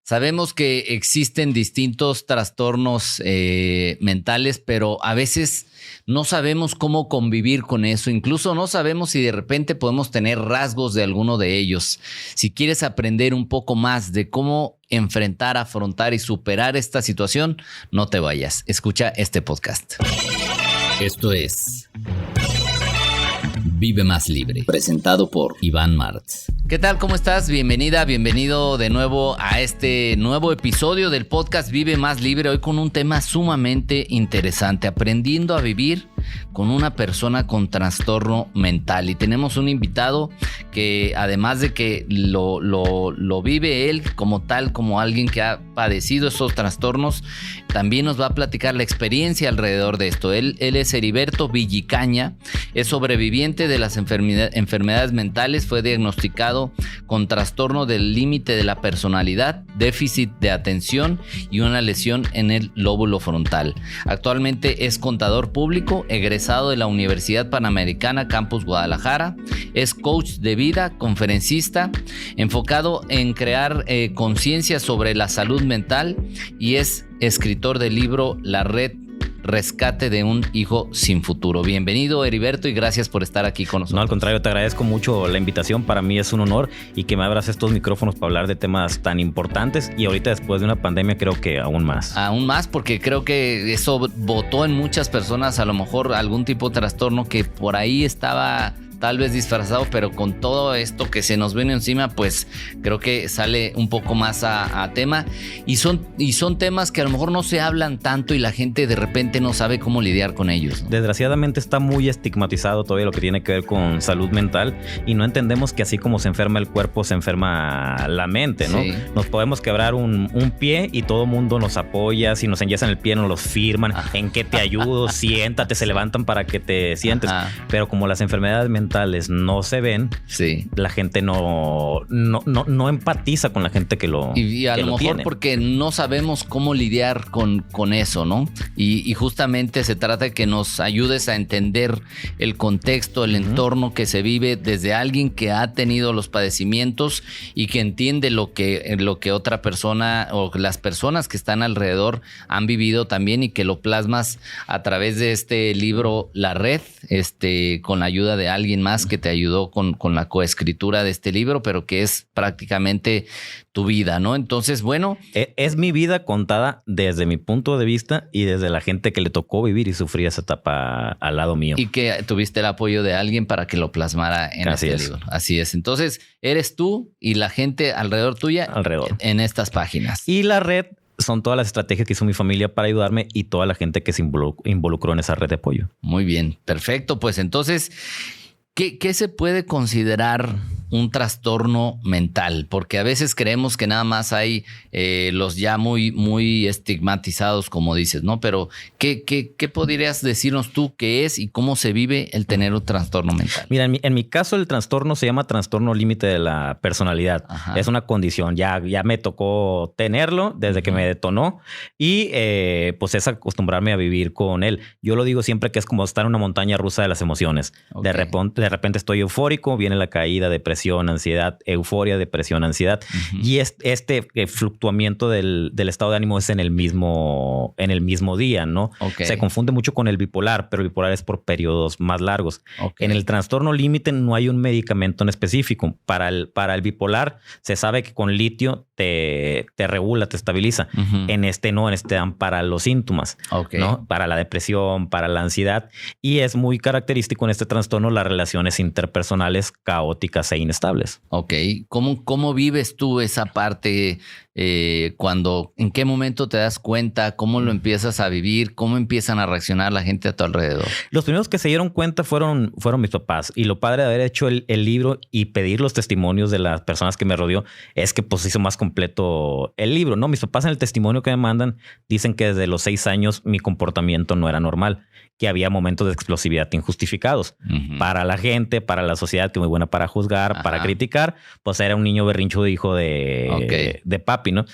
Sabemos que existen distintos trastornos mentales, pero a veces no sabemos cómo convivir con eso. Incluso no sabemos si de repente podemos tener rasgos de alguno de ellos. Si quieres aprender un poco más de cómo enfrentar, afrontar y superar esta situación, no te vayas. Escucha este podcast. Esto es Vive Más Libre, presentado por Iván Martz. ¿Qué tal? ¿Cómo estás? Bienvenida, bienvenido de nuevo a este nuevo episodio del podcast Vive Más Libre. Hoy con un tema sumamente interesante, aprendiendo a vivir con una persona con trastorno mental. Y tenemos un invitado que, además de que lo vive él como tal, como alguien que ha padecido esos trastornos, también nos va a platicar la experiencia alrededor de esto. Él es Heriberto Villicaña, es sobreviviente de las enfermedades mentales, fue diagnosticado con trastorno del límite de la personalidad, déficit de atención y una lesión en el lóbulo frontal. Actualmente es contador público, egresado de la Universidad Panamericana Campus Guadalajara, es coach de vida, conferencista, enfocado en crear conciencia sobre la salud mental y es escritor del libro La Red, Rescate de un hijo sin futuro. Bienvenido, Heriberto, y gracias por estar aquí con nosotros. No, al contrario, te agradezco mucho la invitación. Para mí es un honor y que me abras estos micrófonos para hablar de temas tan importantes y ahorita después de una pandemia creo que aún más. Aún más, porque creo que eso botó en muchas personas a lo mejor algún tipo de trastorno que por ahí estaba tal vez disfrazado, pero con todo esto que se nos viene encima, pues creo que sale un poco más a tema y son temas que a lo mejor no se hablan tanto y la gente de repente no sabe cómo lidiar con ellos, ¿no? Desgraciadamente está muy estigmatizado todavía lo que tiene que ver con salud mental y no entendemos que así como se enferma el cuerpo, se enferma la mente, ¿no? Sí. Nos podemos quebrar un pie y todo el mundo nos apoya, si nos enyesan el pie nos los firman, ¿en qué te ayudo? Siéntate, se levantan para que te sientes, pero como las enfermedades mentales no se ven, sí, la gente no empatiza con la gente que lo tiene. Y a lo mejor tiene, porque no sabemos cómo lidiar con eso, ¿no? Y justamente se trata de que nos ayudes a entender el contexto, el entorno que se vive desde alguien que ha tenido los padecimientos y que entiende lo que otra persona o las personas que están alrededor han vivido también y que lo plasmas a través de este libro La Red, con la ayuda de alguien más que te ayudó con la coescritura de este libro, pero que es prácticamente tu vida, ¿no? Entonces, bueno. Es mi vida contada desde mi punto de vista y desde la gente que le tocó vivir y sufrir esa etapa al lado mío. Y que tuviste el apoyo de alguien para que lo plasmara en este libro. Así es. Entonces, eres tú y la gente alrededor tuya en estas páginas. Y la red son todas las estrategias que hizo mi familia para ayudarme y toda la gente que se involucró en esa red de apoyo. Muy bien, perfecto. Pues entonces, ¿qué se puede considerar un trastorno mental? Porque a veces creemos que nada más hay los ya muy estigmatizados, como dices, ¿no? Pero ¿qué podrías decirnos tú qué es y cómo se vive el tener un trastorno mental? Mira, en mi caso el trastorno se llama trastorno límite de la personalidad. Ajá. Es una condición. Ya me tocó tenerlo desde que me detonó y pues es acostumbrarme a vivir con él. Yo lo digo siempre que es como estar en una montaña rusa de las emociones. Okay. De repente estoy eufórico, viene la caída, depresión, ansiedad, euforia, depresión, ansiedad. Y este fluctuamiento del estado de ánimo es en el mismo día, ¿no? Okay. Se confunde mucho con el bipolar, pero el bipolar es por periodos más largos. Okay. En el trastorno límite no hay un medicamento en específico. Para el bipolar se sabe que con litio te regula, te estabiliza. En este no, dan para los síntomas, ¿no? Para la depresión, para la ansiedad. Y es muy característico en este trastorno las relaciones interpersonales caóticas e inestables. Ok. ¿Cómo vives tú esa parte? ¿En qué momento te das cuenta? ¿Cómo lo empiezas a vivir? ¿Cómo empiezan a reaccionar la gente a tu alrededor? Los primeros que se dieron cuenta fueron mis papás. Y lo padre de haber hecho el libro y pedir los testimonios de las personas que me rodeó es que pues hizo más completo el libro, ¿no? Mis papás en el testimonio que me mandan dicen que desde los 6 años mi comportamiento no era normal, que había momentos de explosividad injustificados. Para la gente, para la sociedad, que muy buena para juzgar, para criticar, pues era un niño berrinchudo hijo de papi, ¿no?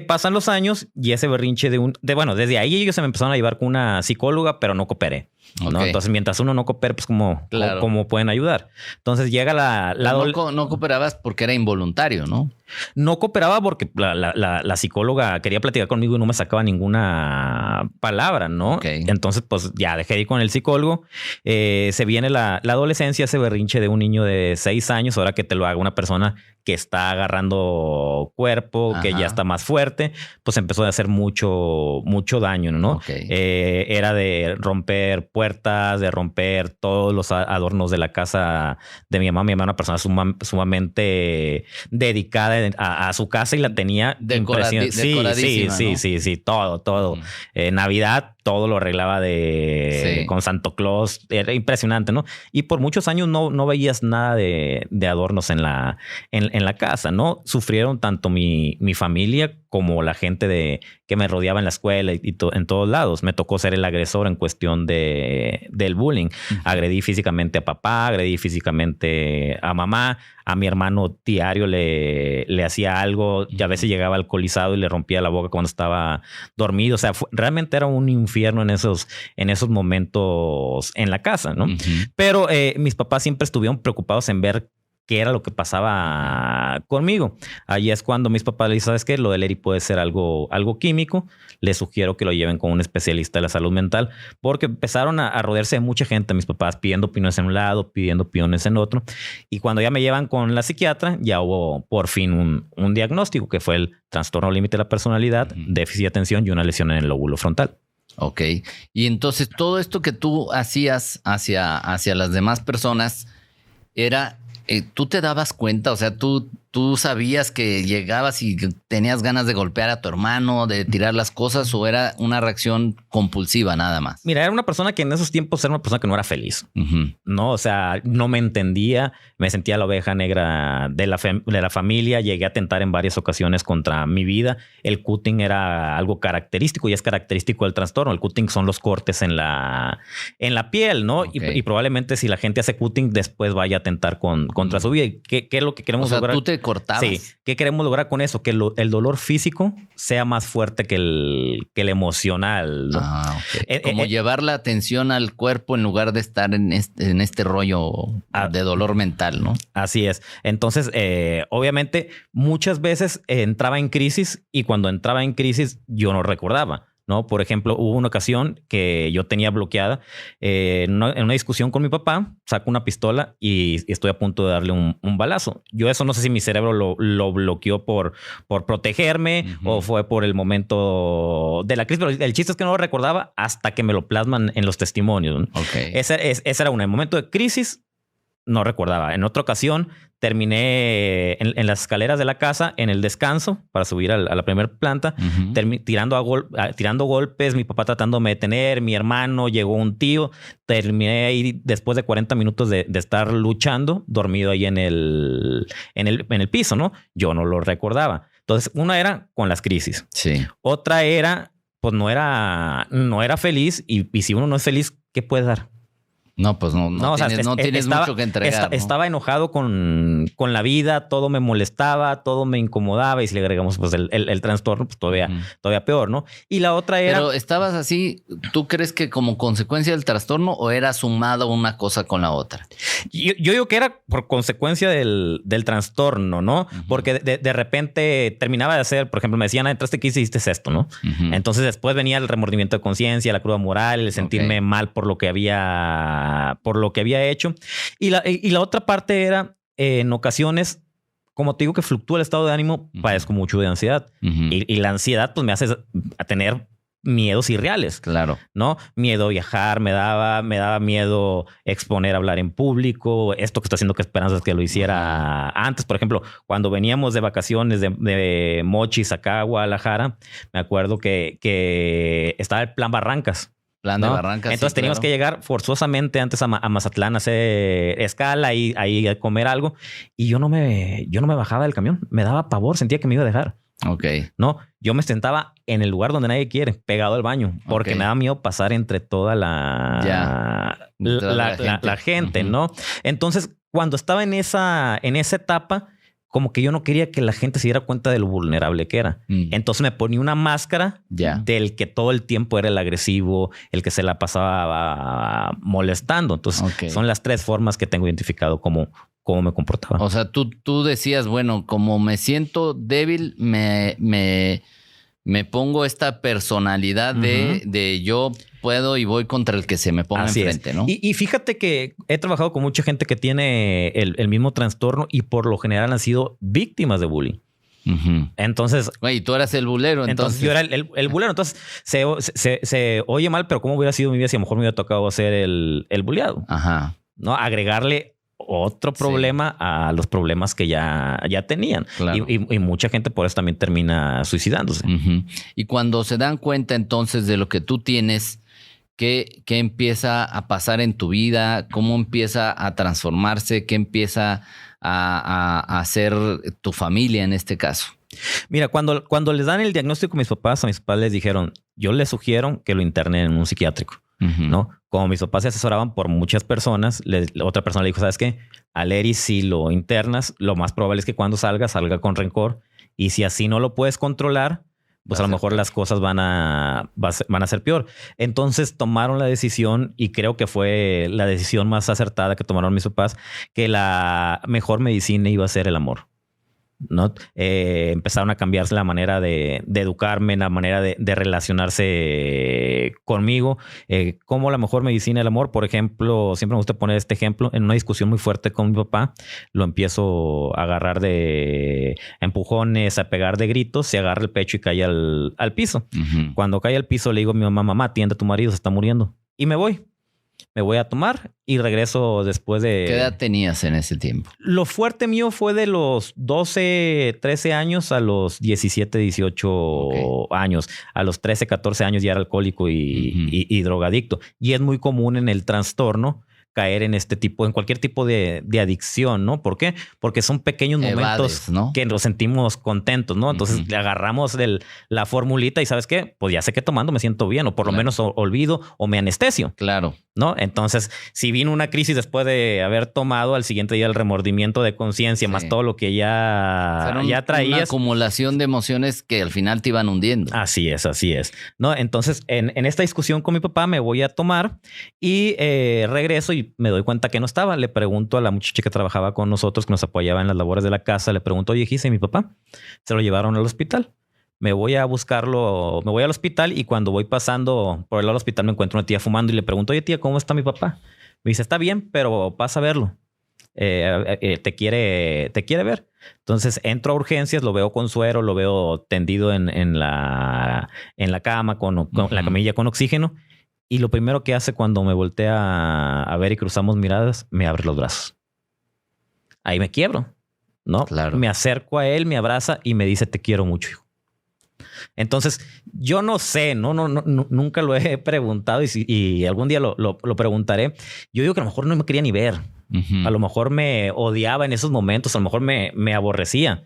Pasan los años y ese berrinche bueno, desde ahí ellos se me empezaron a llevar con una psicóloga, pero no cooperé. ¿no? Entonces, mientras uno no coopera, pues ¿cómo pueden ayudar? Entonces llega la no cooperabas porque era involuntario, ¿no? No cooperaba porque la psicóloga quería platicar conmigo y no me sacaba ninguna palabra, ¿no? Entonces, pues ya dejé de ir con el psicólogo. Se viene la adolescencia, ese berrinche de un niño de 6 años, ahora que te lo haga una persona que está agarrando cuerpo, que ya está más fuerte, pues empezó a hacer mucho daño, ¿no? Era de romper puertas, de romper todos los adornos de la casa de mi mamá. Mi mamá era una persona sumamente dedicada a su casa y la tenía decoradísima, sí, todo. Navidad, todo lo arreglaba con Santo Claus. Era impresionante, ¿no? Y por muchos años no veías nada de adornos en la casa, ¿no? Sufrieron tanto mi familia como la gente que me rodeaba en la escuela y en todos lados. Me tocó ser el agresor en cuestión del bullying. Agredí físicamente a papá, agredí físicamente a mamá, a mi hermano diario le hacía algo y a veces llegaba alcoholizado y le rompía la boca cuando estaba dormido. O sea, realmente era un infierno en esos momentos en la casa, ¿no? Pero mis papás siempre estuvieron preocupados en ver qué era lo que pasaba conmigo. Ahí es cuando mis papás le dicen, ¿sabes qué? Lo del ERI puede ser algo químico. Les sugiero que lo lleven con un especialista de la salud mental, porque empezaron a rodearse de mucha gente, mis papás pidiendo opiniones en un lado, pidiendo opiniones en otro. Y cuando ya me llevan con la psiquiatra, ya hubo por fin un diagnóstico, que fue el trastorno límite de la personalidad, déficit de atención y una lesión en el lóbulo frontal. Ok. Y entonces todo esto que tú hacías hacia las demás personas era... ¿Tú te dabas cuenta? O sea, ¿tú sabías que llegabas y tenías ganas de golpear a tu hermano, de tirar las cosas, o era una reacción compulsiva nada más? Mira, era una persona que en esos tiempos era una persona que no era feliz. No, o sea, no me entendía. Me sentía la oveja negra de la familia. Llegué a tentar en varias ocasiones contra mi vida. El cutting era algo característico y es característico del trastorno. El cutting son los cortes en la piel, ¿no? Y probablemente si la gente hace cutting, después vaya a tentar contra su vida. ¿Qué es lo que queremos lograr? ¿Tú te cortabas? Sí. ¿Qué queremos lograr con eso? Que el dolor físico sea más fuerte que el emocional, ¿no? Como llevar la atención al cuerpo en lugar de estar en este rollo de dolor mental, ¿no? Así es. Entonces, obviamente, muchas veces entraba en crisis y cuando entraba en crisis yo no recordaba, ¿no? Por ejemplo, hubo una ocasión que yo tenía bloqueada en una discusión con mi papá, saco una pistola y estoy a punto de darle un balazo. Yo eso no sé si mi cerebro lo bloqueó por protegerme o fue por el momento de la crisis, pero el chiste es que no lo recordaba hasta que me lo plasman en los testimonios, ¿no? Ese era un momento de crisis. No recordaba. En otra ocasión terminé en las escaleras de la casa en el descanso para subir a la primera planta, tirando golpes, mi papá tratándome de detener, mi hermano, llegó un tío, terminé ahí después de 40 minutos de estar luchando, dormido ahí en el piso, ¿no? Yo no lo recordaba. Entonces, una era con las crisis. Sí. Otra era, pues no era feliz y si uno no es feliz, ¿qué puede dar? No, pues no tienes mucho que entregar. ¿No? Estaba enojado con la vida, todo me molestaba, todo me incomodaba y si le agregamos pues el trastorno, pues todavía peor, ¿no? Y la otra era... Pero estabas así, ¿tú crees que como consecuencia del trastorno o era sumado una cosa con la otra? Yo digo que era por consecuencia del trastorno, ¿no? Porque de repente terminaba de hacer, por ejemplo, me decían, entraste aquí y hiciste esto, ¿no? Entonces después venía el remordimiento de conciencia, la cruda moral, el sentirme mal por lo que había hecho. Y la otra parte era, en ocasiones, como te digo que fluctúa el estado de ánimo, padezco mucho de ansiedad. Y la ansiedad pues me hace a tener miedos irreales. Claro. ¿No? Miedo a viajar, me daba miedo exponer, hablar en público. Esto que está haciendo que Esperanzas que lo hiciera antes. Por ejemplo, cuando veníamos de vacaciones de Mochis acá a Guadalajara, me acuerdo que estaba el plan Barrancas. Plan de Barrancas. Entonces teníamos que llegar forzosamente antes a Mazatlán a hacer escala y ahí a comer algo. Y yo no me bajaba del camión. Me daba pavor, sentía que me iba a dejar. No, yo me sentaba en el lugar donde nadie quiere, pegado al baño, porque me daba miedo pasar entre toda la gente, ¿no? Entonces, cuando estaba en esa etapa, como que yo no quería que la gente se diera cuenta de lo vulnerable que era. Entonces me ponía una máscara del que todo el tiempo era el agresivo, el que se la pasaba molestando. Entonces son las 3 formas que tengo identificado cómo me comportaba. O sea, tú decías, bueno, como me siento débil, me pongo esta personalidad de yo puedo y voy contra el que se me ponga enfrente, ¿no? Y fíjate que he trabajado con mucha gente que tiene el mismo trastorno y por lo general han sido víctimas de bullying. Entonces... Güey, tú eras el bulero, entonces. Yo era el bulero. Entonces se oye mal, pero ¿cómo hubiera sido mi vida si a lo mejor me hubiera tocado ser el bulleado? ¿No? Agregarle otro problema a los problemas que ya tenían. Claro. Y mucha gente por eso también termina suicidándose. Y cuando se dan cuenta entonces de lo que tú tienes, ¿qué empieza a pasar en tu vida? ¿Cómo empieza a transformarse? ¿Qué empieza a hacer tu familia en este caso? Mira, cuando les dan el diagnóstico a mis papás les dijeron, yo les sugiero que lo internen en un psiquiátrico. ¿No? Como mis papás se asesoraban por muchas personas, otra persona le dijo, ¿sabes qué? Al Eri, si lo internas, lo más probable es que cuando salga con rencor. Y si así no lo puedes controlar, pues a lo mejor las cosas van a ser peor. Entonces tomaron la decisión, y creo que fue la decisión más acertada que tomaron mis papás, que la mejor medicina iba a ser el amor. ¿No? Empezaron a cambiarse la manera de educarme, la manera de relacionarse conmigo, como la mejor medicina del amor. Por ejemplo, siempre me gusta poner este ejemplo. En una discusión muy fuerte con mi papá, lo empiezo a agarrar de empujones, a pegar de gritos, se agarra el pecho y cae al piso. Cuando cae al piso le digo a mi mamá, atiende a tu marido, se está muriendo. Y me voy a tomar y regreso después de... ¿Qué edad tenías en ese tiempo? Lo fuerte mío fue de los 12, 13 años a los 17, 18 años. A los 13, 14 años ya era alcohólico y drogadicto. Y es muy común en el trastorno caer en cualquier tipo de adicción, ¿no? ¿Por qué? Porque son pequeños momentos, ¿no? Que nos sentimos contentos, ¿no? Entonces le agarramos la formulita y ¿sabes qué? Pues ya sé que tomando me siento bien, o por lo menos olvido o me anestesio. Claro. ¿No? Entonces, si vino una crisis después de haber tomado, al siguiente día el remordimiento de conciencia, más todo lo que ya traías. Una acumulación de emociones que al final te iban hundiendo. Así es. ¿No? Entonces, en esta discusión con mi papá me voy a tomar y regreso y me doy cuenta que no estaba. Le pregunto a la muchacha que trabajaba con nosotros, que nos apoyaba en las labores de la casa, le pregunto, oye, ¿y mi papá? Se lo llevaron al hospital. Me voy a buscarlo, me voy al hospital y cuando voy pasando por el lado del hospital me encuentro una tía fumando y le pregunto, oye tía, ¿cómo está mi papá? Me dice, está bien, pero pasa a verlo. Te quiere ver. Entonces entro a urgencias, lo veo con suero, lo veo tendido en la cama con la camilla con oxígeno. Y lo primero que hace cuando me voltea a ver y cruzamos miradas, me abre los brazos. Ahí me quiebro, ¿no? Claro. Me acerco a él, me abraza y me dice, te quiero mucho, hijo. Entonces, yo no sé, nunca lo he preguntado y algún día lo preguntaré. Yo digo que a lo mejor no me quería ni ver. A lo mejor me odiaba en esos momentos, a lo mejor me aborrecía.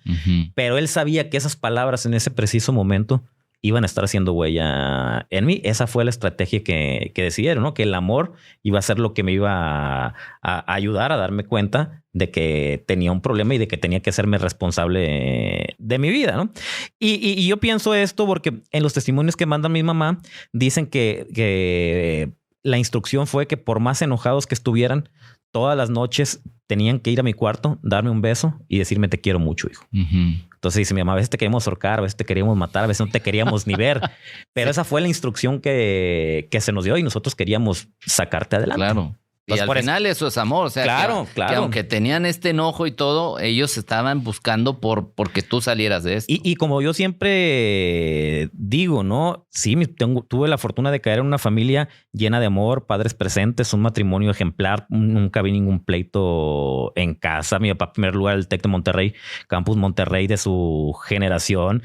Pero él sabía que esas palabras en ese preciso momento iban a estar haciendo huella en mí. Esa fue la estrategia que decidieron, ¿no? Que el amor iba a ser lo que me iba a ayudar a darme cuenta de que tenía un problema y de que tenía que hacerme responsable de mi vida, ¿no? Y yo pienso esto porque en los testimonios que manda mi mamá dicen que la instrucción fue que por más enojados que estuvieran, todas las noches tenían que ir a mi cuarto, darme un beso y decirme te quiero mucho, hijo. Entonces dice mi mamá, a veces te queríamos ahorcar, a veces te queríamos matar, a veces no te queríamos ni ver. Pero esa fue la instrucción que se nos dio y nosotros queríamos sacarte adelante. Claro. Y al final eso es amor. O sea, claro. Que aunque tenían este enojo y todo, ellos estaban buscando porque tú salieras de esto. Y como yo siempre digo, ¿no? Sí, tuve la fortuna de caer en una familia llena de amor, padres presentes, un matrimonio ejemplar. Nunca vi ningún pleito en casa. Mi papá, en primer lugar, el TEC de Monterrey, Campus Monterrey de su generación.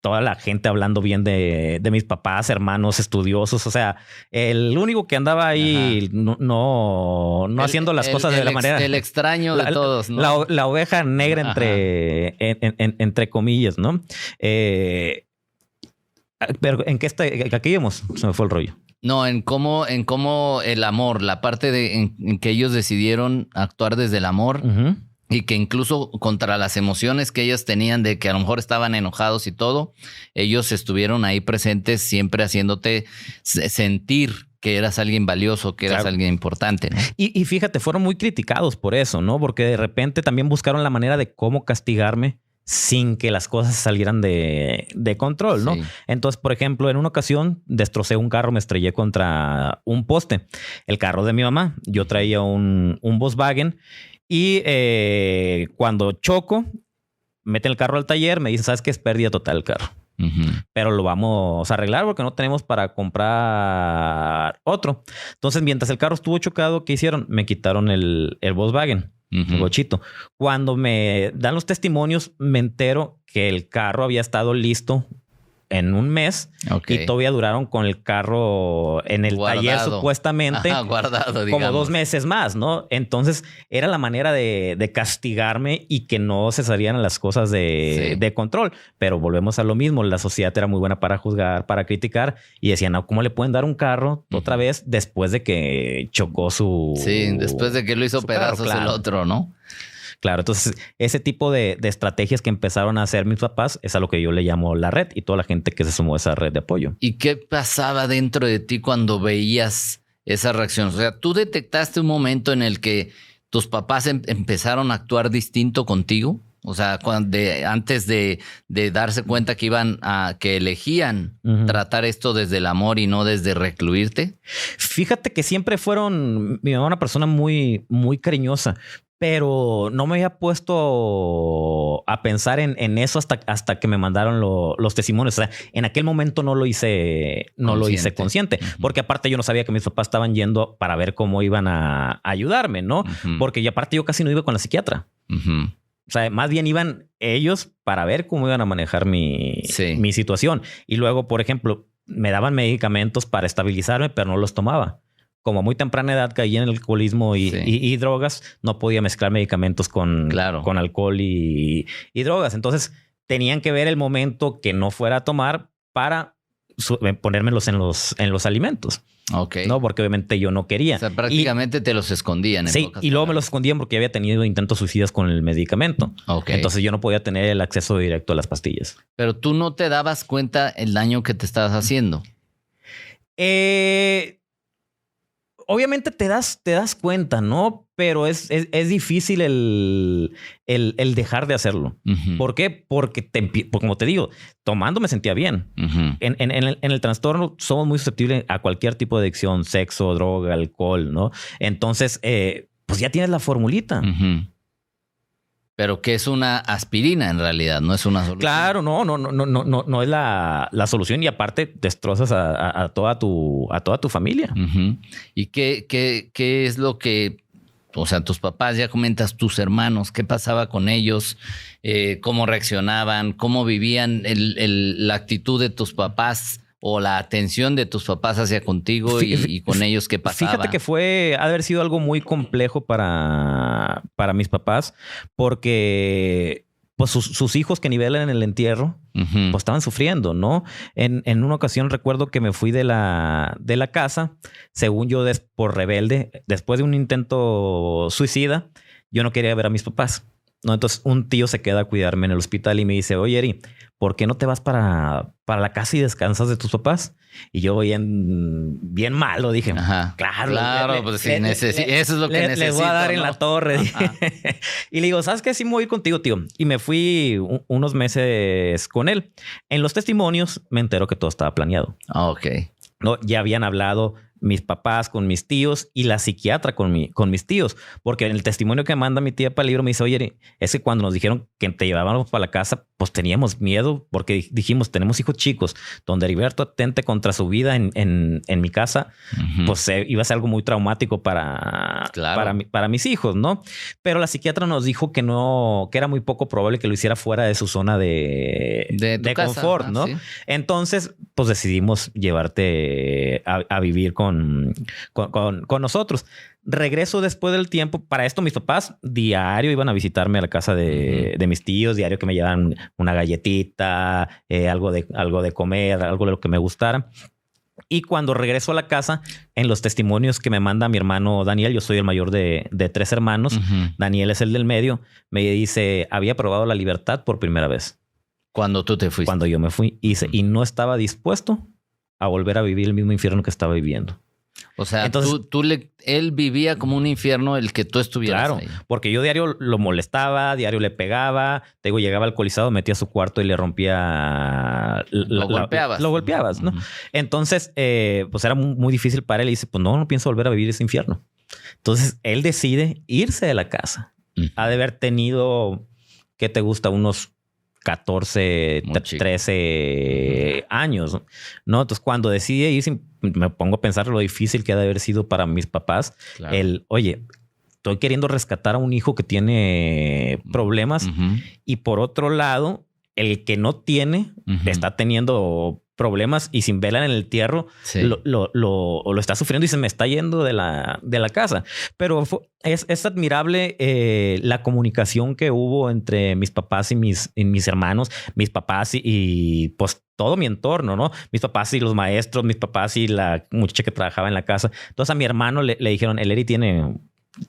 Toda la gente hablando bien de mis papás, hermanos estudiosos. O sea, el único que andaba ahí no haciendo las cosas de la manera... El extraño de todos, ¿no? La oveja negra entre comillas, ¿no? Pero ¿en qué aquí íbamos? Se me fue el rollo. No, en cómo el amor, la parte en que ellos decidieron actuar desde el amor... Y que incluso contra las emociones que ellos tenían de que a lo mejor estaban enojados y todo, ellos estuvieron ahí presentes siempre haciéndote sentir que eras alguien valioso, que eras alguien importante, ¿no? Y fíjate, fueron muy criticados por eso, ¿no? Porque de repente también buscaron la manera de cómo castigarme sin que las cosas salieran de control, ¿no? Sí. Entonces, por ejemplo, en una ocasión destrocé un carro, me estrellé contra un poste. El carro de mi mamá. Yo traía un Volkswagen. Y cuando choco, meten el carro al taller, me dicen, ¿sabes qué? Es pérdida total el carro. Pero lo vamos a arreglar porque no tenemos para comprar otro. Entonces, mientras el carro estuvo chocado, ¿qué hicieron? Me quitaron el Volkswagen, el bochito. Cuando me dan los testimonios, me entero que el carro había estado listo en un mes y todavía duraron con el carro en el taller supuestamente guardado, digamos, como 2 meses más, ¿no? Entonces era la manera de castigarme y que no se salieran las cosas de control. Pero volvemos a lo mismo. La sociedad era muy buena para juzgar, para criticar y decían, no, ¿cómo le pueden dar un carro otra vez después de que chocó su... Sí, después de que lo hizo pedazos el otro, ¿no? Claro, entonces ese tipo de estrategias que empezaron a hacer mis papás es a lo que yo le llamo la red y toda la gente que se sumó a esa red de apoyo. ¿Y qué pasaba dentro de ti cuando veías esa reacción? O sea, ¿tú detectaste un momento en el que tus papás empezaron a actuar distinto contigo? O sea, antes de darse cuenta que que elegían tratar esto desde el amor y no desde recluirte. Fíjate que siempre fueron mi mamá una persona muy, muy cariñosa. Pero no me había puesto a pensar en eso hasta que me mandaron los testimonios. O sea, en aquel momento no lo hice consciente. Porque aparte yo no sabía que mis papás estaban yendo para ver cómo iban a ayudarme, ¿no? Porque aparte yo casi no iba con la psiquiatra. O sea, más bien iban ellos para ver cómo iban a manejar mi situación. Y luego, por ejemplo, me daban medicamentos para estabilizarme, pero no los tomaba. Como a muy temprana edad caí en el alcoholismo y drogas, no podía mezclar medicamentos con alcohol y drogas. Entonces tenían que ver el momento que no fuera a tomar para ponérmelos en los alimentos. No, porque obviamente yo no quería. O sea, prácticamente te los escondían. Sí, y luego me los escondían porque había tenido intentos suicidas con el medicamento. Entonces yo no podía tener el acceso directo a las pastillas. Pero tú no te dabas cuenta el daño que te estabas haciendo. Obviamente te das cuenta, ¿no? Pero es difícil el dejar de hacerlo. ¿Por qué? Porque como te digo, tomando me sentía bien. En el trastorno somos muy susceptibles a cualquier tipo de adicción, sexo, droga, alcohol, ¿no? Entonces, pues ya tienes la formulita. Pero que es una aspirina en realidad, no es una solución. Claro, no es la solución y aparte destrozas a toda tu familia. ¿Y qué es lo que, o sea, tus papás, ya comentas, tus hermanos, qué pasaba con ellos, cómo reaccionaban, cómo vivían la actitud de tus papás o la atención de tus papás hacia contigo y con ellos qué pasaba? Fíjate que ha de haber sido algo muy complejo para mis papás porque pues sus hijos que nivelan en el entierro pues estaban sufriendo, ¿no? En una ocasión recuerdo que me fui de la casa, según yo por rebelde, después de un intento suicida, yo no quería ver a mis papás, ¿no? Entonces un tío se queda a cuidarme en el hospital y me dice, oye, Eri, ¿por qué no te vas para la casa y descansas de tus papás? Y yo bien mal lo dije. Claro, pues sí, eso es lo que necesito. Les voy a dar en la torre. Y le digo, ¿sabes qué? Sí me voy a ir contigo, tío. Y me fui unos meses con él. En los testimonios me entero que todo estaba planeado. ¿No? Ya habían hablado mis papás con mis tíos y la psiquiatra con mis tíos. Porque en el testimonio que manda mi tía para el libro me dice, oye, es que cuando nos dijeron que te llevábamos para la casa, pues teníamos miedo porque dijimos, tenemos hijos chicos, donde Heriberto atente contra su vida en mi casa, pues iba a ser algo muy traumático para mis hijos, ¿no? Pero la psiquiatra nos dijo que era muy poco probable que lo hiciera fuera de su zona de confort, ¿no? Sí. Entonces, pues decidimos llevarte a vivir con nosotros. Regreso después del tiempo. Para esto mis papás diario iban a visitarme a la casa de mis tíos, diario que me llevaban una galletita, algo de comer, algo de lo que me gustara. Y cuando regreso a la casa, en los testimonios que me manda mi hermano Daniel, yo soy el mayor de 3 hermanos, Daniel es el del medio, me dice, había probado la libertad por primera vez. Cuando tú te fuiste. Cuando yo me fui. Y no estaba dispuesto a volver a vivir el mismo infierno que estaba viviendo. O sea, entonces, él vivía como un infierno el que tú estuvieras ahí. Porque yo diario lo molestaba, diario le pegaba, llegaba alcoholizado, metía a su cuarto y le rompía... Lo golpeabas. Lo golpeabas, ¿no? Entonces, pues era muy difícil para él y dice, pues no pienso volver a vivir ese infierno. Entonces, él decide irse de la casa. Ha de haber tenido, ¿qué te gusta? Unos 14, 13 años, ¿no? Entonces, cuando decide irse, me pongo a pensar lo difícil que ha de haber sido para mis papás. Claro. Oye, estoy queriendo rescatar a un hijo que tiene problemas y por otro lado, el que no tiene está teniendo problemas y sin vela en el entierro lo está sufriendo y se me está yendo de la casa. Pero es admirable la comunicación que hubo entre mis papás y mis hermanos, mis papás y pues todo mi entorno, ¿no? Mis papás y los maestros, mis papás y la muchacha que trabajaba en la casa. Entonces a mi hermano le dijeron, el Eri tiene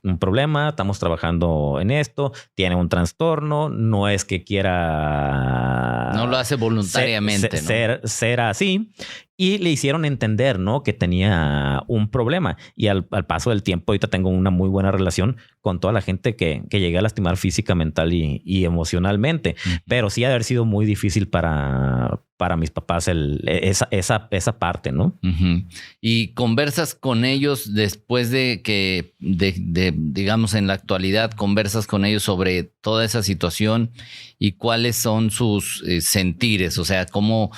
un problema, estamos trabajando en esto, tiene un trastorno, no es que quiera... No lo hace voluntariamente, ser así. Y le hicieron entender, ¿no? Que tenía un problema. Y al paso del tiempo, ahorita tengo una muy buena relación con toda la gente que llegué a lastimar física, mental y emocionalmente. Pero sí ha de haber sido muy difícil para mis papás esa parte, ¿no? Y conversas con ellos después de que, digamos, en la actualidad, conversas con ellos sobre toda esa situación y cuáles son sus sentires, o sea, cómo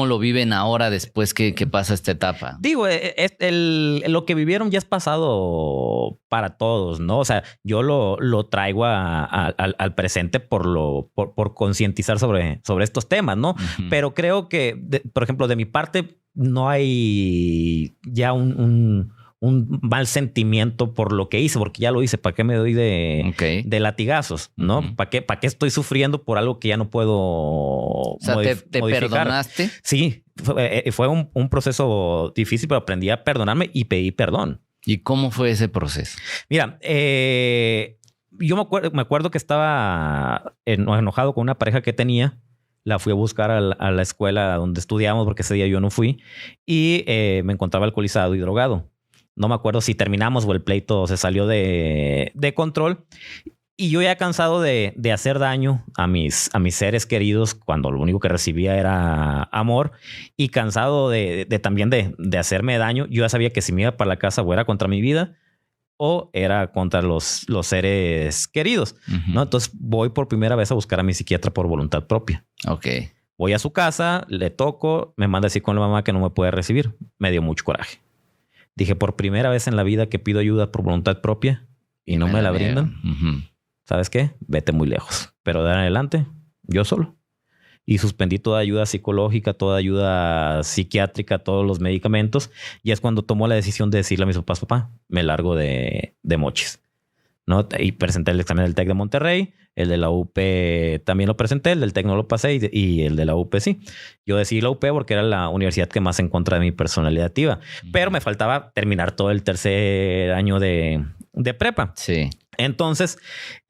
lo viven ahora después que pasa esta etapa. Digo, lo que vivieron ya es pasado para todos, ¿no? O sea, yo lo traigo al presente por concientizar sobre estos temas, ¿no? Pero creo que, por ejemplo, de mi parte, no hay ya un mal sentimiento por lo que hice, porque ya lo hice. ¿Para qué me doy de latigazos? ¿No? ¿Para qué estoy sufriendo por algo que ya no puedo modificar? ¿Te perdonaste? Sí, fue un proceso difícil, pero aprendí a perdonarme y pedí perdón. ¿Y cómo fue ese proceso? Mira, yo me acuerdo que estaba enojado con una pareja que tenía. La fui a buscar a la escuela donde estudiamos porque ese día yo no fui y me encontraba alcoholizado y drogado. No me acuerdo si terminamos o el pleito se salió de control. Y yo ya cansado de hacer daño a mis seres queridos cuando lo único que recibía era amor y cansado también de hacerme daño. Yo ya sabía que si me iba para la casa o era contra mi vida o era contra los seres queridos, ¿no? Entonces voy por primera vez a buscar a mi psiquiatra por voluntad propia. Ok. Voy a su casa, le toco, me manda a decir con la mamá que no me puede recibir. Me dio mucho coraje. Dije, por primera vez en la vida que pido ayuda por voluntad propia y no me la brindan. ¿Sabes qué? Vete muy lejos. Pero de adelante, yo solo. Y suspendí toda ayuda psicológica, toda ayuda psiquiátrica, todos los medicamentos. Y es cuando tomó la decisión de decirle a mis papás, papá, me largo de Mochis, ¿no? Y presenté el examen del TEC de Monterrey. El de la UP también lo presenté. El del TEC no lo pasé y el de la UP sí. Yo decidí la UP porque era la universidad que más en contra de mi personalidad activa. Pero me faltaba terminar todo el tercer año de prepa. Sí. Entonces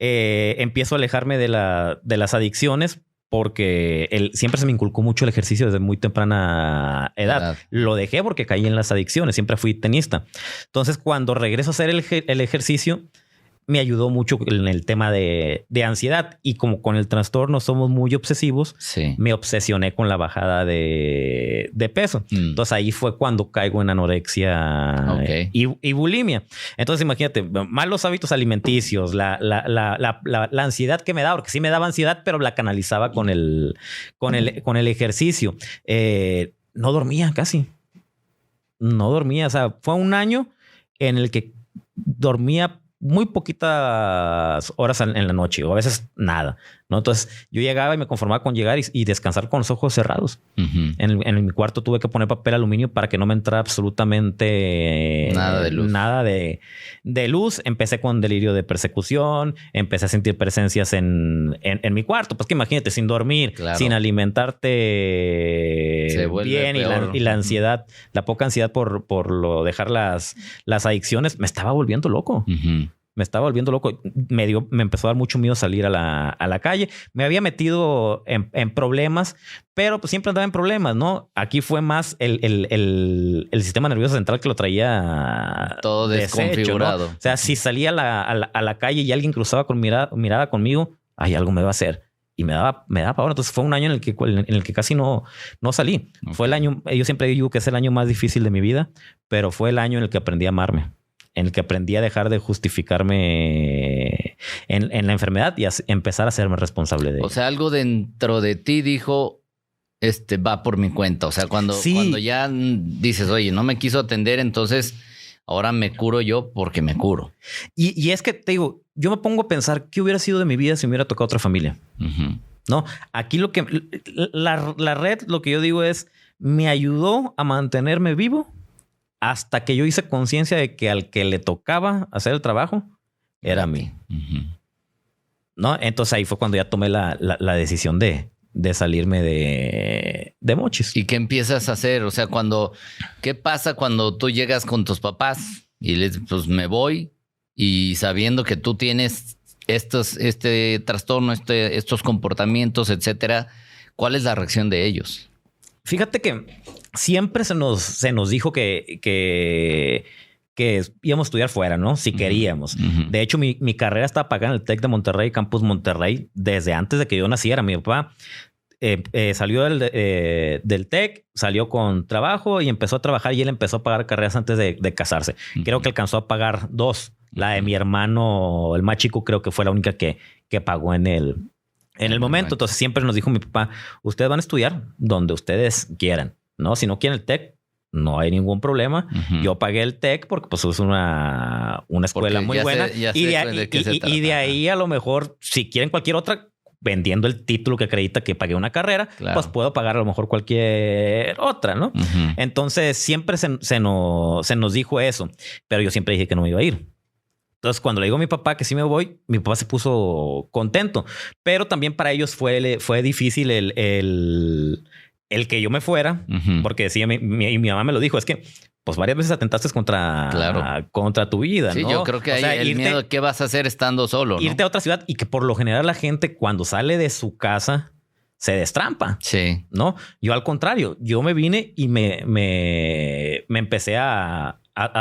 empiezo a alejarme de las adicciones porque siempre se me inculcó mucho el ejercicio desde muy temprana edad. Lo dejé porque caí en las adicciones. Siempre fui tenista. Entonces, cuando regreso a hacer el ejercicio, me ayudó mucho en el tema de ansiedad. Y como con el trastorno somos muy obsesivos, me obsesioné con la bajada de peso. Entonces ahí fue cuando caigo en anorexia y bulimia. Entonces imagínate, malos hábitos alimenticios, la ansiedad que me daba, porque sí me daba ansiedad, pero la canalizaba con el ejercicio. No dormía casi. No dormía. O sea, fue un año en el que dormía muy poquitas horas en la noche o a veces nada. ¿no? Entonces yo llegaba y me conformaba con llegar y descansar con los ojos cerrados. En mi cuarto tuve que poner papel aluminio para que no me entrara absolutamente nada de luz. Nada de luz. Empecé con delirio de persecución, empecé a sentir presencias en mi cuarto. Pues que imagínate, sin dormir, sin alimentarte bien y la ansiedad, la poca ansiedad por lo dejar las adicciones, me estaba volviendo loco. Me estaba volviendo loco. Me empezó a dar mucho miedo salir a la calle. Me había metido en problemas, pero pues siempre andaba en problemas, ¿no? Aquí fue más el sistema nervioso central que lo traía todo desconfigurado, ¿no? O sea, si salía a la calle y alguien cruzaba con mirada conmigo, ay, algo me va a hacer. Y me daba pavor. Entonces fue un año en el que casi no salí. Okay. Fue el año, yo siempre digo que es el año más difícil de mi vida, pero fue el año en el que aprendí a amarme, en el que aprendí a dejar de justificarme en la enfermedad y a empezar a hacerme responsable de ella. O sea, algo dentro de ti dijo, va por mi cuenta. O sea, cuando ya dices, oye, no me quiso atender, entonces ahora me curo yo porque me curo. Y es que te digo, yo me pongo a pensar qué hubiera sido de mi vida si me hubiera tocado otra familia. No, aquí la red, lo que yo digo es, me ayudó a mantenerme vivo hasta que yo hice conciencia de que al que le tocaba hacer el trabajo era a mí. ¿No? Entonces ahí fue cuando ya tomé la decisión de salirme de Mochis. ¿Y qué empiezas a hacer? O sea, ¿qué pasa cuando tú llegas con tus papás y pues me voy, y sabiendo que tú tienes este trastorno, estos comportamientos, etcétera? ¿Cuál es la reacción de ellos? Fíjate que siempre se nos dijo que íbamos a estudiar fuera, ¿no? Si queríamos. De hecho, mi carrera estaba pagada en el TEC de Monterrey, Campus Monterrey, desde antes de que yo naciera. Mi papá salió del TEC, salió con trabajo y empezó a trabajar, y él empezó a pagar carreras antes de casarse. Creo que alcanzó a pagar 2. La de mi hermano, el más chico, creo que fue la única que pagó en el momento. Entonces siempre nos dijo mi papá, ustedes van a estudiar donde ustedes quieran, ¿no? Si no quieren el TEC, no hay ningún problema. Yo pagué el TEC porque pues es una escuela muy buena. Y de ahí a lo mejor, si quieren cualquier otra, vendiendo el título que acredita que pagué una carrera, pues puedo pagar a lo mejor cualquier otra, ¿no? Entonces siempre se nos dijo eso, pero yo siempre dije que no me iba a ir. Entonces, cuando le digo a mi papá que sí me voy, mi papá se puso contento. Pero también para ellos fue difícil el que yo me fuera, porque decía, mi mamá me lo dijo, es que pues varias veces atentaste contra tu vida, sí, ¿no? Yo creo que hay el miedo de qué vas a hacer estando solo, ¿no? Irte a otra ciudad, y que por lo general la gente cuando sale de su casa se destrampa. Sí. ¿No? Yo al contrario, yo me vine y me empecé a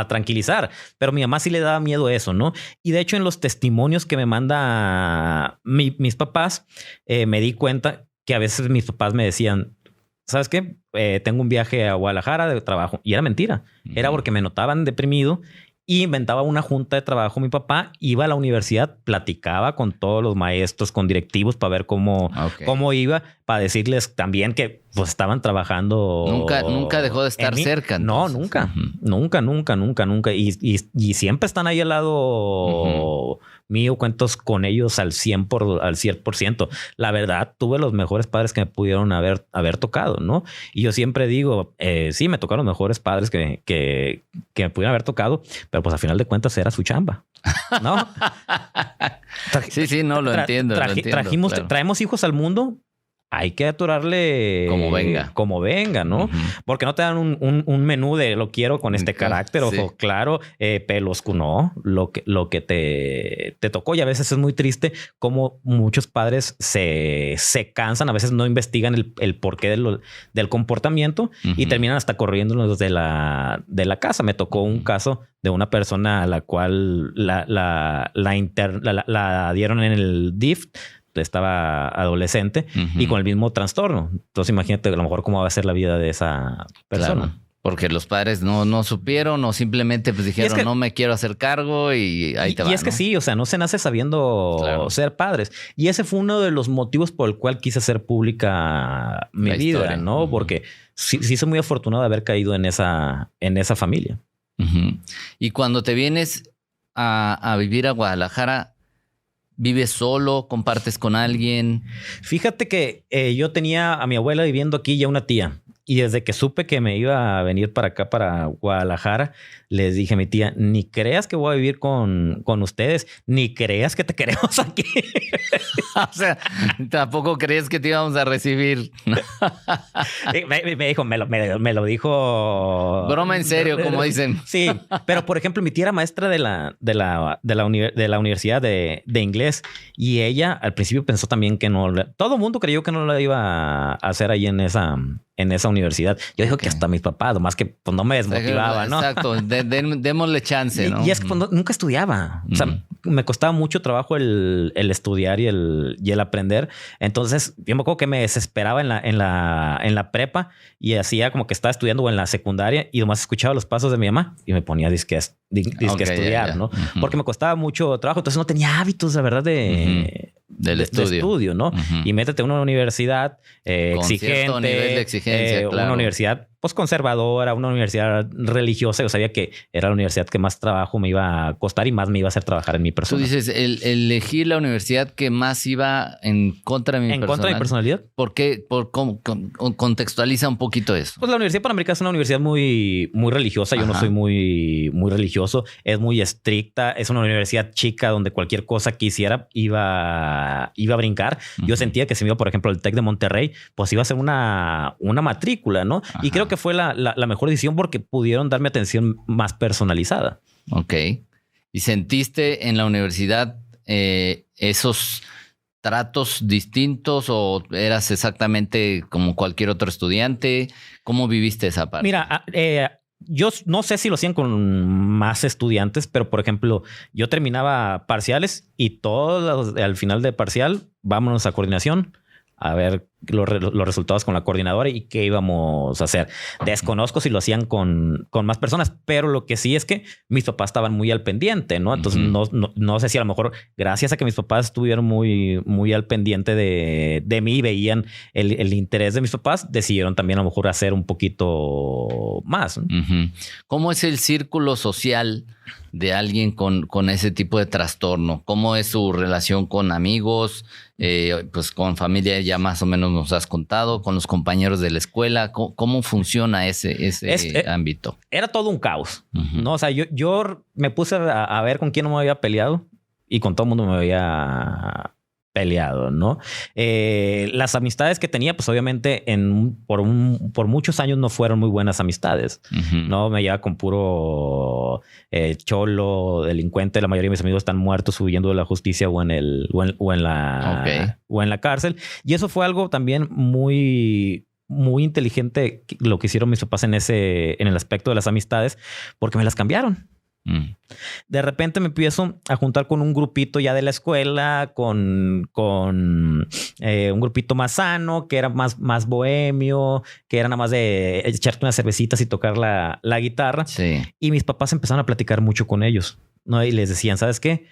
tranquilizar, pero mi mamá sí le daba miedo eso, ¿no? Y de hecho en los testimonios que me manda mis papás, me di cuenta que a veces mis papás me decían, ¿sabes qué? Tengo un viaje a Guadalajara de trabajo, y era mentira. Era porque me notaban deprimido y inventaba una junta de trabajo. Mi papá iba a la universidad, platicaba con todos los maestros, con directivos para ver cómo iba, para decirles también que pues estaban trabajando. Nunca dejó de estar cerca. Entonces. No, nunca. Y siempre están ahí al lado mío, cuentos con ellos al 100%. La verdad, tuve los mejores padres que me pudieron haber tocado, ¿no? Y yo siempre digo, sí, me tocaron los mejores padres que me pudieron haber tocado, pero pues a final de cuentas era su chamba, ¿no? Sí, no, lo entiendo. Traemos hijos al mundo. Hay que aturarle como venga, ¿no? Porque no te dan un menú de lo quiero con este carácter, ojo claro, pelos, no. Lo que te tocó, y a veces es muy triste como muchos padres se cansan, a veces no investigan el porqué del comportamiento y terminan hasta corriéndolos de la casa. Me tocó un caso de una persona a la cual la dieron en el DIF. Estaba adolescente y con el mismo trastorno. Entonces imagínate a lo mejor cómo va a ser la vida de esa persona. Claro, porque los padres no supieron, o simplemente pues dijeron no me quiero hacer cargo, y ahí te va. Y es que sí, o sea, no se nace sabiendo ser padres. Y ese fue uno de los motivos por el cual quise hacer pública mi vida, historia, ¿no? Porque sí soy muy afortunado de haber caído en esa familia. Y cuando te vienes a vivir a Guadalajara, ¿Vives solo? ¿Compartes con alguien? Fíjate que yo tenía a mi abuela viviendo aquí y a una tía. Y desde que supe que me iba a venir para acá, para Guadalajara, les dije a mi tía, ni creas que voy a vivir con ustedes, ni creas que te queremos aquí. O sea, tampoco crees que te íbamos a recibir. me dijo, me lo dijo... Broma en serio, como dicen. Sí, pero por ejemplo, mi tía era maestra de la universidad de inglés y ella al principio pensó también que no... Todo el mundo creyó que no lo iba a hacer ahí en esa universidad. Yo digo que hasta mis papás, nomás que pues, no me desmotivaba, ¿no? Exacto, démosle chance, ¿no? Y es que pues, nunca estudiaba. O sea, me costaba mucho trabajo el estudiar y el aprender. Entonces, yo me acuerdo que me desesperaba en la prepa y hacía como que estaba estudiando o en la secundaria y nomás escuchaba los pasos de mi mamá y me ponía disque estudiar, ¿no? Porque me costaba mucho trabajo. Entonces, no tenía hábitos, de verdad, del estudio, ¿no? Y métete a una universidad exigente. Cierto nivel de exigencia, claro. Una universidad pues conservadora, una universidad religiosa. Yo sabía que era la universidad que más trabajo me iba a costar y más me iba a hacer trabajar en mi persona. Tú dices, elegir la universidad que más iba en contra de mi personalidad. ¿En contra de mi personalidad? ¿Por qué? Contextualiza un poquito eso. Pues la Universidad Panamericana es una universidad muy, muy religiosa. Yo no soy muy, muy religioso. Es muy estricta. Es una universidad chica donde cualquier cosa que hiciera iba a brincar. Yo sentía que si me iba, por ejemplo, al TEC de Monterrey, pues iba a ser una matrícula, ¿no? Y creo que fue la mejor decisión porque pudieron darme atención más personalizada. Ok. ¿Y sentiste en la universidad esos tratos distintos o eras exactamente como cualquier otro estudiante? ¿Cómo viviste esa parte? Mira, yo no sé si lo hacían con más estudiantes, pero por ejemplo, yo terminaba parciales y todos al final de parcial, vámonos a coordinación a ver los resultados con la coordinadora y qué íbamos a hacer. Desconozco si lo hacían con más personas, pero lo que sí es que mis papás estaban muy al pendiente, ¿no? Entonces no sé si a lo mejor gracias a que mis papás estuvieron muy, muy al pendiente de mí y veían el interés de mis papás, decidieron también a lo mejor hacer un poquito más, ¿no? ¿Cómo es el círculo social de alguien con ese tipo de trastorno? ¿Cómo es su relación con amigos? Pues con familia ya más o menos nos has contado, con los compañeros de la escuela. ¿Cómo funciona ese ámbito? Era todo un caos, ¿no? O sea, yo me puse a ver con quién no me había peleado y con todo el mundo me había peleado, ¿no? Las amistades que tenía, pues obviamente por muchos años no fueron muy buenas amistades, ¿no? Me llevaba con puro cholo, delincuente. La mayoría de mis amigos están muertos huyendo de la justicia o en la cárcel. Y eso fue algo también muy inteligente lo que hicieron mis papás en el aspecto de las amistades, porque me las cambiaron. De repente me empiezo a juntar con un grupito ya de la escuela, con un grupito más sano, que era más bohemio, que era nada más de echarte unas cervecitas y tocar la guitarra. Sí. Y mis papás empezaron a platicar mucho con ellos, ¿no? Y les decían, ¿sabes qué?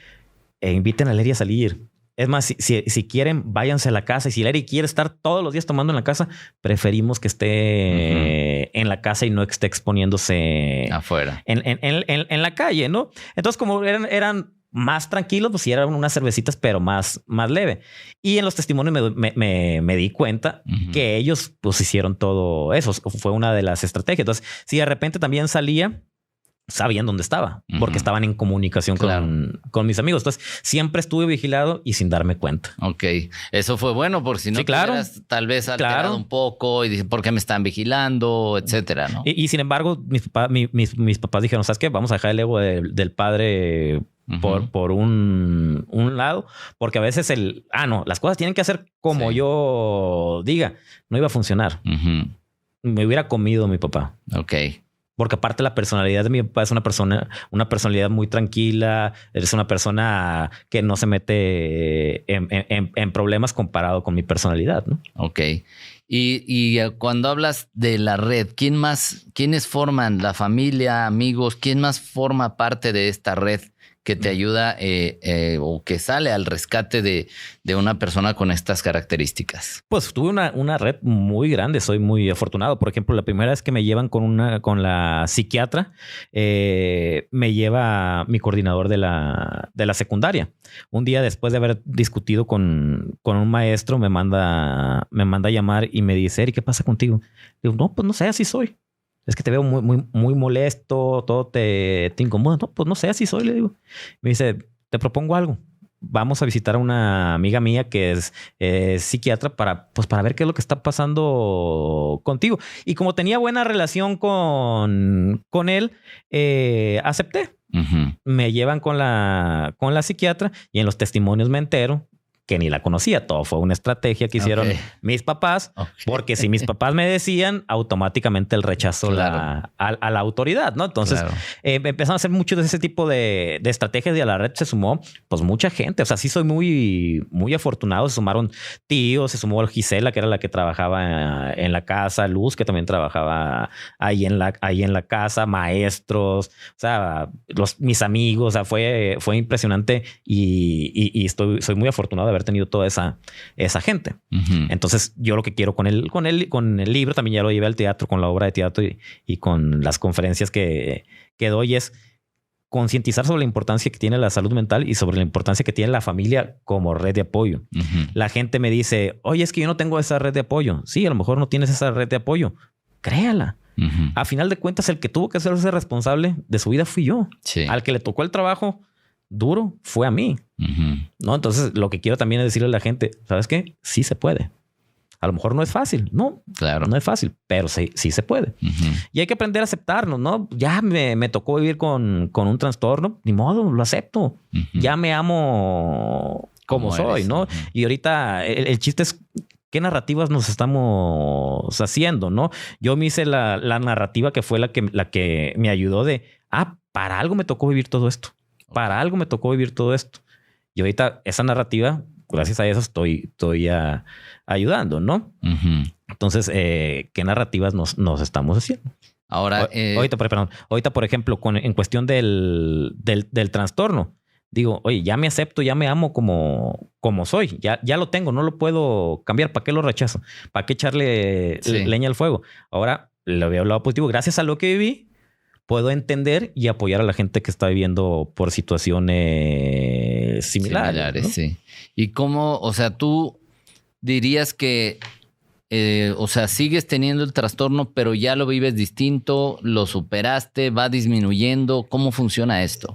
Inviten a Lery a salir. Es más, si quieren, váyanse a la casa. Y si Lery quiere estar todos los días tomando en la casa, preferimos que esté en la casa y no que esté exponiéndose afuera, en la calle, ¿no? Entonces, como eran más tranquilos, pues sí eran unas cervecitas, pero más leve. Y en los testimonios me di cuenta que ellos pues hicieron todo eso. Fue una de las estrategias. Entonces, si de repente también salía, sabían dónde estaba porque estaban en comunicación con mis amigos. Entonces siempre estuve vigilado y sin darme cuenta. Ok. Eso fue bueno porque si no, tal vez alterado un poco y dicen, ¿por qué me están vigilando? Etcétera, ¿no? Y sin embargo, mis papás dijeron, ¿sabes qué? Vamos a dejar el ego del padre por un lado, porque a veces las cosas tienen que hacer como yo diga. No iba a funcionar. Me hubiera comido mi papá. Ok. Porque aparte la personalidad de mi papá es una personalidad muy tranquila. Es una persona que no se mete en problemas comparado con mi personalidad, ¿no? Ok. Y cuando hablas de la red, ¿quiénes forman la familia, amigos? ¿Quién más forma parte de esta red que te ayuda o que sale al rescate de una persona con estas características? Pues tuve una red muy grande. Soy muy afortunado. Por ejemplo, la primera vez que me llevan con la psiquiatra, me lleva mi coordinador de la secundaria. Un día después de haber discutido con un maestro, me manda a llamar y me dice: Eric, ¿qué pasa contigo? Digo, no, pues no sé, así soy. Es que te veo muy, muy, muy molesto, todo te incomoda. No, pues no sé, así soy, le digo. Me dice: te propongo algo. Vamos a visitar a una amiga mía que es psiquiatra para ver qué es lo que está pasando contigo. Y como tenía buena relación con él, acepté. Uh-huh. Me llevan con la psiquiatra y en los testimonios me entero que ni la conocía. Todo fue una estrategia que hicieron mis papás, porque si mis papás me decían, automáticamente el rechazo a la autoridad, ¿no? Entonces empezaron a hacer mucho de ese tipo de estrategias y a la red se sumó pues mucha gente. O sea, sí soy muy, muy afortunado. Se sumaron tíos, se sumó Gisela, que era la que trabajaba en la casa, Luz, que también trabajaba ahí en la casa, maestros, o sea, mis amigos. O sea, fue impresionante y soy muy afortunado de haber tenido toda esa gente. Uh-huh. Entonces, yo lo que quiero con el libro, también ya lo llevé al teatro, con la obra de teatro y con las conferencias que doy, es concientizar sobre la importancia que tiene la salud mental y sobre la importancia que tiene la familia como red de apoyo. Uh-huh. La gente me dice: oye, es que yo no tengo esa red de apoyo. Sí, a lo mejor no tienes esa red de apoyo. Créala. Uh-huh. A final de cuentas, el que tuvo que hacerse responsable de su vida fui yo. Sí. Al que le tocó el trabajo duro fue a mí. Uh-huh. ¿No? Entonces, lo que quiero también es decirle a la gente: ¿sabes qué? Sí se puede. A lo mejor no es fácil. No, claro, no es fácil, pero sí se puede. Uh-huh. Y hay que aprender a aceptarnos, ¿no? Ya me tocó vivir con un trastorno. Ni modo, lo acepto. Uh-huh. Ya me amo como soy, ¿no? Uh-huh. Y ahorita el chiste es qué narrativas nos estamos haciendo, ¿no? Yo me hice la narrativa que fue la que me ayudó para algo me tocó vivir todo esto. Para algo me tocó vivir todo esto. Y ahorita esa narrativa, gracias a eso estoy ayudando, ¿no? Uh-huh. Entonces, ¿qué narrativas nos estamos haciendo? Ahora, ahorita, por ejemplo, en cuestión del trastorno, digo, oye, ya me acepto, ya me amo como soy. Ya lo tengo, no lo puedo cambiar. ¿Para qué lo rechazo? ¿Para qué echarle leña al fuego? Ahora, lo veo al lado positivo. Gracias a lo que viví, puedo entender y apoyar a la gente que está viviendo por situaciones similares, ¿no? Sí. ¿Y cómo, o sea, tú dirías que, sigues teniendo el trastorno, pero ya lo vives distinto, lo superaste, va disminuyendo? ¿Cómo funciona esto?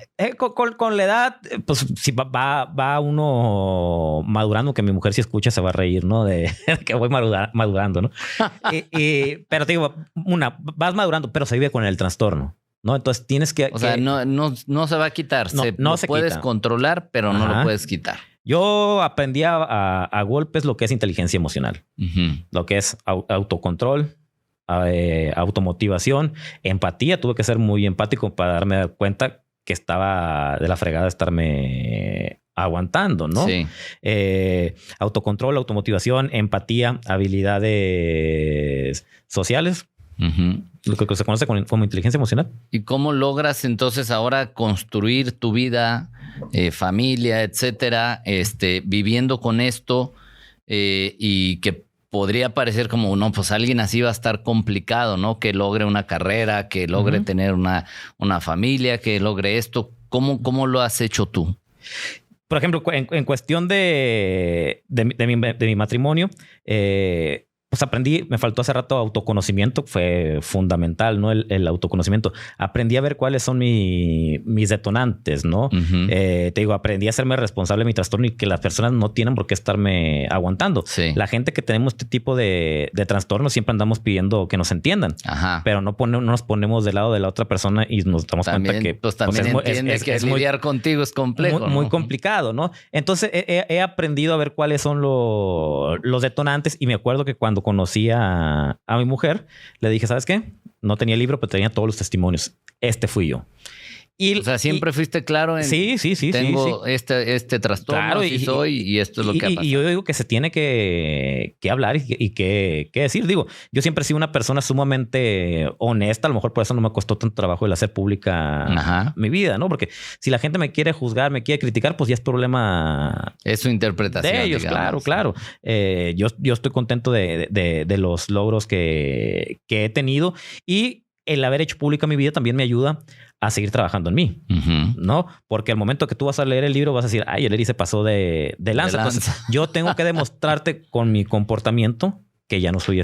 Con la edad, pues si va uno madurando, que mi mujer si escucha se va a reír, ¿no? De que voy madurando, ¿no? Pero te digo, vas madurando, pero se vive con el trastorno, ¿no? Entonces tienes que... O sea, no se va a quitar. No se puedes controlar, pero no lo puedes quitar. Yo aprendí a golpes lo que es inteligencia emocional, uh-huh. Lo que es autocontrol, automotivación, empatía. Tuve que ser muy empático para darme cuenta que estaba de la fregada estarme aguantando, ¿no? Sí. Autocontrol, automotivación, empatía, habilidades sociales. Uh-huh. Lo que se conoce como inteligencia emocional. ¿Y cómo logras entonces ahora construir tu vida, familia, etcétera, viviendo con esto y que podría parecer como, no, pues alguien así va a estar complicado, ¿no? Que logre una carrera, que logre uh-huh. tener una familia, que logre esto. ¿Cómo lo has hecho tú? Por ejemplo, en cuestión de mi matrimonio, pues aprendí, me faltó hace rato autoconocimiento, fue fundamental, ¿no? El autoconocimiento. Aprendí a ver cuáles son mis detonantes, ¿no? Uh-huh. Te digo, aprendí a hacerme responsable de mi trastorno y que las personas no tienen por qué estarme aguantando. Sí. La gente que tenemos este tipo de trastornos siempre andamos pidiendo que nos entiendan. Ajá. Pero no nos ponemos del lado de la otra persona y nos damos cuenta que... Pues también entiendes que lidiar contigo es complejo. Muy, ¿no? Muy complicado, ¿no? Entonces he aprendido a ver cuáles son los detonantes y me acuerdo que cuando conocí a mi mujer, le dije, ¿sabes qué? No tenía el libro, pero tenía todos los testimonios. Fui yo. O sea, siempre fuiste claro en... Sí. Tengo este trastorno, claro, y esto es lo que ha pasado. Y yo digo que se tiene que hablar y que decir. Digo, yo siempre he sido una persona sumamente honesta. A lo mejor por eso no me costó tanto trabajo el hacer pública mi vida, ¿no? Porque si la gente me quiere juzgar, me quiere criticar, pues ya es problema... Es su interpretación, de ellos, digamos. Claro. Yo estoy contento de los logros que he tenido, y el haber hecho pública mi vida también me ayuda a seguir trabajando en mí, ¿no? Porque al momento que tú vas a leer el libro vas a decir, ay, el Eri se pasó de lanza. Entonces, yo tengo que demostrarte con mi comportamiento que ya no soy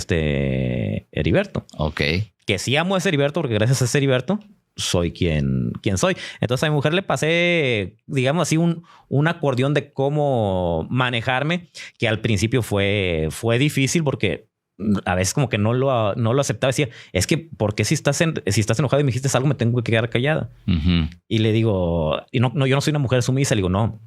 Heriberto. Ok. Que sí amo a ese Heriberto, porque gracias a ese Heriberto soy quien soy. Entonces a mi mujer le pasé, digamos así, un acordeón de cómo manejarme, que al principio fue difícil porque a veces como que no lo aceptaba. Decía, es que ¿por qué si estás enojado y me dijiste algo me tengo que quedar callada? Y le digo, yo no soy una mujer sumisa. Le digo, no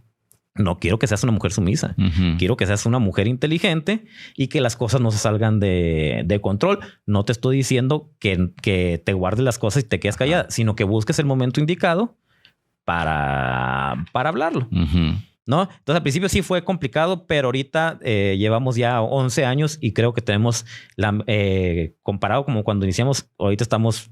quiero que seas una mujer sumisa. Quiero que seas una mujer inteligente y que las cosas no se salgan de control. No te estoy diciendo que te guardes las cosas y te quedes callada, sino que busques el momento indicado para hablarlo. ¿No? Entonces al principio sí fue complicado, pero ahorita llevamos ya 11 años y creo que tenemos, comparado como cuando iniciamos, ahorita estamos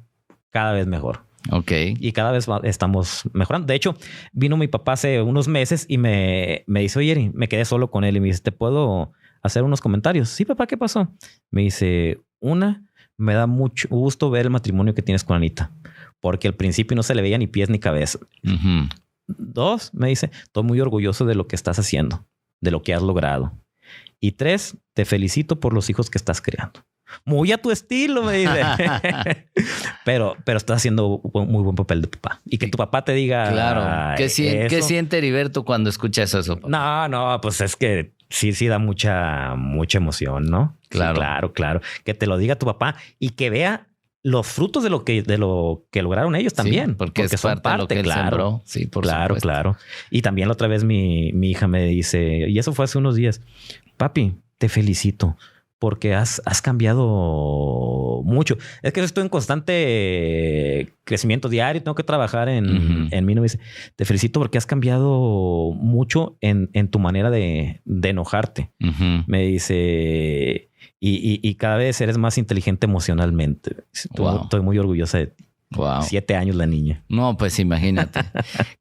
cada vez mejor. Ok. Y cada vez estamos mejorando. De hecho, vino mi papá hace unos meses y me dice, oye, Eri, me quedé solo con él y me dice, ¿te puedo hacer unos comentarios? Sí, papá, ¿qué pasó? Me dice, me da mucho gusto ver el matrimonio que tienes con Anita, porque al principio no se le veía ni pies ni cabeza. 2, me dice, estoy muy orgulloso de lo que estás haciendo, de lo que has logrado. Y 3, te felicito por los hijos que estás creando. Muy a tu estilo, me dice. pero estás haciendo muy buen papel de papá. Y que tu papá te diga... Claro. ¿Qué siente Heriberto cuando escucha eso? No, pues es que sí da mucha emoción, ¿no? Claro. Sí, claro. Que te lo diga tu papá y que vea los frutos de lo que lograron ellos también. Sí, porque son parte de lo que él sembró. Sí, por supuesto. Claro. Y también la otra vez mi hija me dice, y eso fue hace unos días, papi, te felicito porque has cambiado mucho. Es que estoy en constante crecimiento diario, tengo que trabajar en mí. Me dice, te felicito porque has cambiado mucho en tu manera de enojarte. Me dice... Y cada vez eres más inteligente emocionalmente. Wow. Estoy muy orgullosa de ti. Wow. 7 años la niña. No, pues imagínate.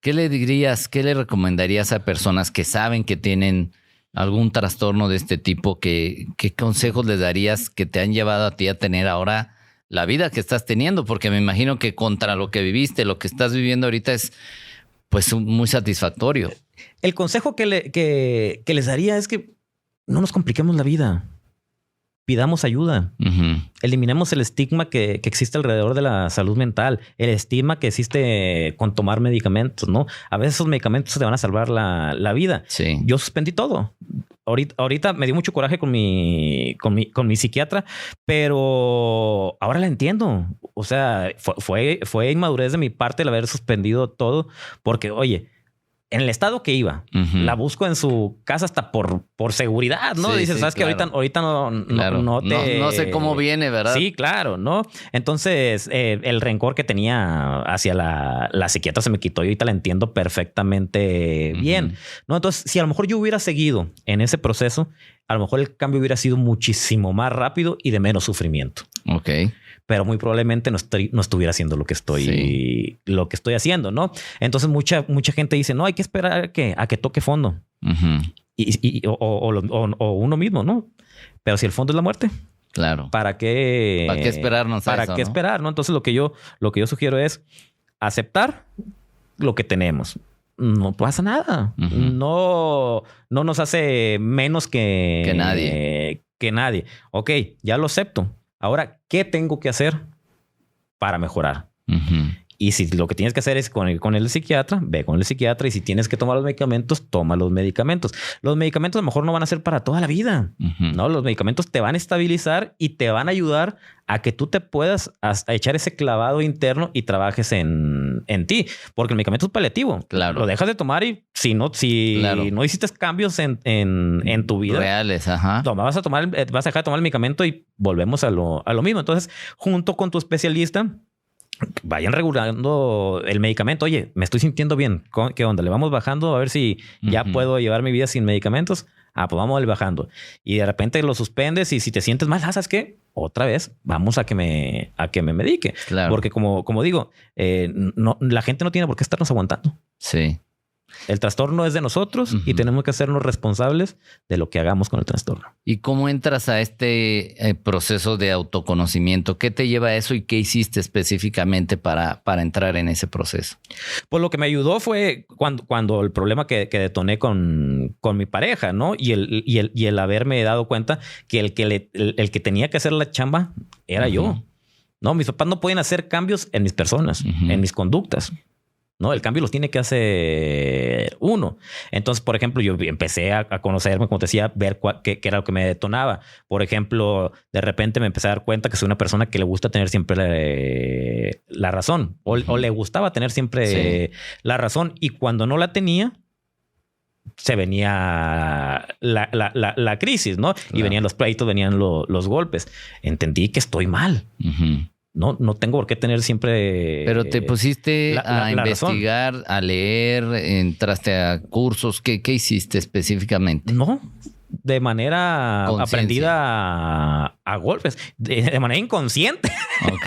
¿Qué le recomendarías a personas que saben que tienen algún trastorno de este tipo? ¿Qué consejos les darías que te han llevado a ti a tener ahora la vida que estás teniendo? Porque me imagino que contra lo que viviste, lo que estás viviendo ahorita es pues muy satisfactorio. El consejo que les daría es que no nos compliquemos la vida. Pidamos ayuda. Eliminemos el estigma que existe alrededor de la salud mental, el estigma que existe con tomar medicamentos, ¿no? A veces esos medicamentos te van a salvar la vida. Sí. Yo suspendí todo. Ahorita me dio mucho coraje con mi psiquiatra, pero ahora la entiendo. O sea, fue inmadurez de mi parte el haber suspendido todo, porque, oye, en el estado que iba, la busco en su casa hasta por seguridad, ¿no? Sí, dices, sabes que ahorita no sé cómo viene, ¿verdad? Sí, claro, ¿no? Entonces, el rencor que tenía hacia la psiquiatra se me quitó y ahorita la entiendo perfectamente bien, ¿no? Entonces, si a lo mejor yo hubiera seguido en ese proceso, a lo mejor el cambio hubiera sido muchísimo más rápido y de menos sufrimiento. Ok. Pero muy probablemente no estuviera haciendo lo que estoy haciendo, ¿no? Entonces mucha gente dice, no, hay que esperar a que toque fondo. O uno mismo, ¿no? Pero si el fondo es la muerte. Claro. ¿Para qué esperarnos a eso? ¿Para qué esperar, no? Entonces lo que yo sugiero es aceptar lo que tenemos. No pasa nada. No nos hace menos que nadie. Ok, ya lo acepto. Ahora, ¿qué tengo que hacer para mejorar? Y si lo que tienes que hacer es con el psiquiatra, ve con el psiquiatra. Y si tienes que tomar los medicamentos, toma los medicamentos. Los medicamentos a lo mejor no van a ser para toda la vida. ¿No? Los medicamentos te van a estabilizar y te van a ayudar a que tú te puedas hasta echar ese clavado interno y trabajes en ti. Porque el medicamento es paliativo. Claro. Lo dejas de tomar y si no hiciste cambios en tu vida reales, vas a dejar de tomar el medicamento y volvemos a lo mismo. Entonces, junto con tu especialista, vayan regulando el medicamento. Oye, me estoy sintiendo bien. ¿Qué onda? Le vamos bajando a ver si ya puedo llevar mi vida sin medicamentos. Pues vamos bajando. Y de repente lo suspendes y si te sientes mal, ¿sabes qué? Otra vez vamos a que me medique. Claro. Porque como digo, la gente no tiene por qué estarnos aguantando. Sí. El trastorno es de nosotros y tenemos que hacernos responsables de lo que hagamos con el trastorno. ¿Y cómo entras a este proceso de autoconocimiento? ¿Qué te lleva a eso y qué hiciste específicamente para entrar en ese proceso? Pues lo que me ayudó fue cuando el problema que detoné con mi pareja, ¿no? Y el haberme dado cuenta que el que tenía que hacer la chamba era yo. No, mis papás no pueden hacer cambios en mis personas, en mis conductas. No, el cambio los tiene que hacer uno. Entonces, por ejemplo, yo empecé a conocerme, como te decía, ver qué era lo que me detonaba. Por ejemplo, de repente me empecé a dar cuenta que soy una persona que le gusta tener siempre la razón o le gustaba tener siempre la razón. Y cuando no la tenía, se venía la crisis, ¿no? Claro. Y venían los pleitos, venían los golpes. Entendí que estoy mal. No tengo por qué tener siempre... Pero te pusiste a investigar, razón. A leer, entraste a cursos. ¿Qué hiciste específicamente? No, de manera aprendida a golpes, de manera inconsciente. Ok.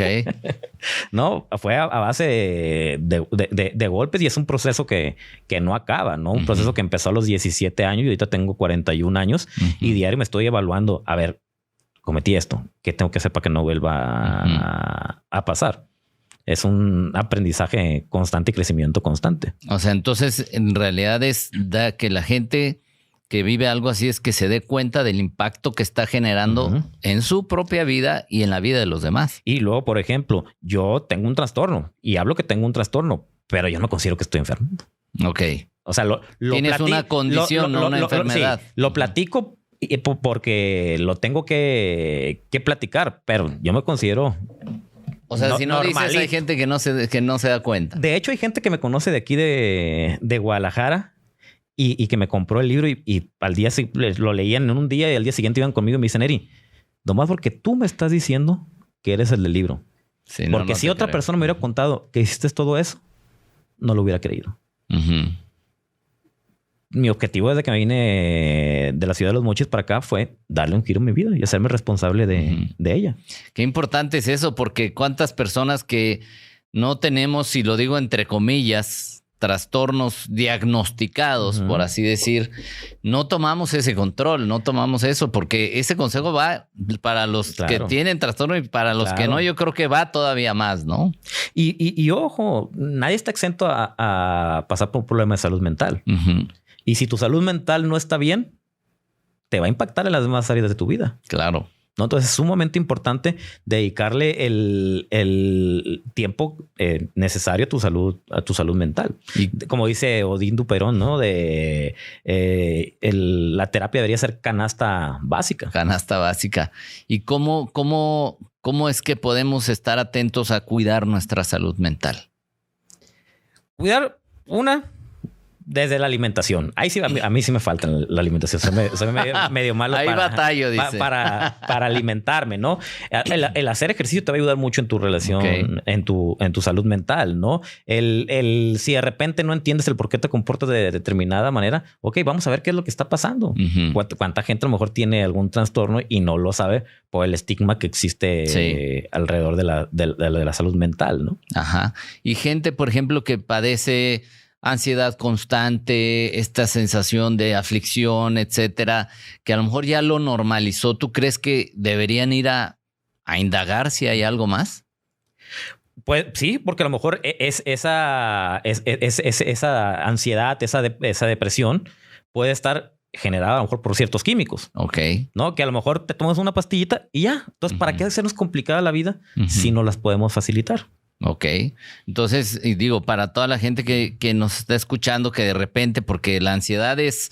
No, fue a base de golpes y es un proceso que no acaba, ¿no? Un proceso que empezó a los 17 años y ahorita tengo 41 años y diario me estoy evaluando. A ver, cometí esto. ¿Qué tengo que hacer para que no vuelva a pasar? Es un aprendizaje constante y crecimiento constante. O sea, entonces en realidad da que la gente que vive algo así es que se dé cuenta del impacto que está generando en su propia vida y en la vida de los demás. Y luego, por ejemplo, yo tengo un trastorno y hablo que tengo un trastorno, pero yo no considero que estoy enfermo. Ok. O sea, tienes una condición, no una enfermedad. Sí, lo platico porque lo tengo que platicar, pero yo me considero... O sea, si no dices, hay gente que no se da cuenta. De hecho, hay gente que me conoce de aquí de Guadalajara y que me compró el libro y al día lo leían en un día y al día siguiente iban conmigo y me dicen, Eri, nomás porque tú me estás diciendo que eres el del libro. Sí, porque si otra persona me hubiera contado que hiciste todo eso, no lo hubiera creído. Mi objetivo desde que me vine de la ciudad de Los Mochis para acá fue darle un giro a mi vida y hacerme responsable de ella. Qué importante es eso, porque cuántas personas que no tenemos, y lo digo entre comillas, trastornos diagnosticados, por así decir, no tomamos ese control, no tomamos eso, porque ese consejo va para los que tienen trastorno y para los que no, yo creo que va todavía más, ¿no? Y ojo, nadie está exento a pasar por un problema de salud mental. Y si tu salud mental no está bien, te va a impactar en las demás áreas de tu vida. Claro. ¿No? Entonces es sumamente importante dedicarle el tiempo necesario a tu salud mental. Y como dice Odín Duperón, ¿no? La terapia debería ser canasta básica. Canasta básica. ¿Y cómo es que podemos estar atentos a cuidar nuestra salud mental? Cuidar desde la alimentación. Ahí sí, a mí sí me falta la alimentación. Soy medio malo ahí batallo, dice. Para alimentarme, ¿no? El hacer ejercicio te va a ayudar mucho en tu relación, en tu salud mental, ¿no? Si de repente no entiendes el por qué te comportas de determinada manera, vamos a ver qué es lo que está pasando. ¿Cuánta gente a lo mejor tiene algún trastorno y no lo sabe por el estigma que existe alrededor de la salud mental, ¿no? Ajá. Y gente, por ejemplo, que padece ansiedad constante, esta sensación de aflicción, etcétera, que a lo mejor ya lo normalizó. ¿Tú crees que deberían ir a indagar si hay algo más? Pues sí, porque a lo mejor esa ansiedad, esa depresión puede estar generada a lo mejor por ciertos químicos. Ok. ¿No? Que a lo mejor te tomas una pastillita y ya. Entonces, ¿para qué hacernos complicada la vida si no las podemos facilitar? Ok. Entonces, digo, para toda la gente que nos está escuchando, que de repente, porque la ansiedad es,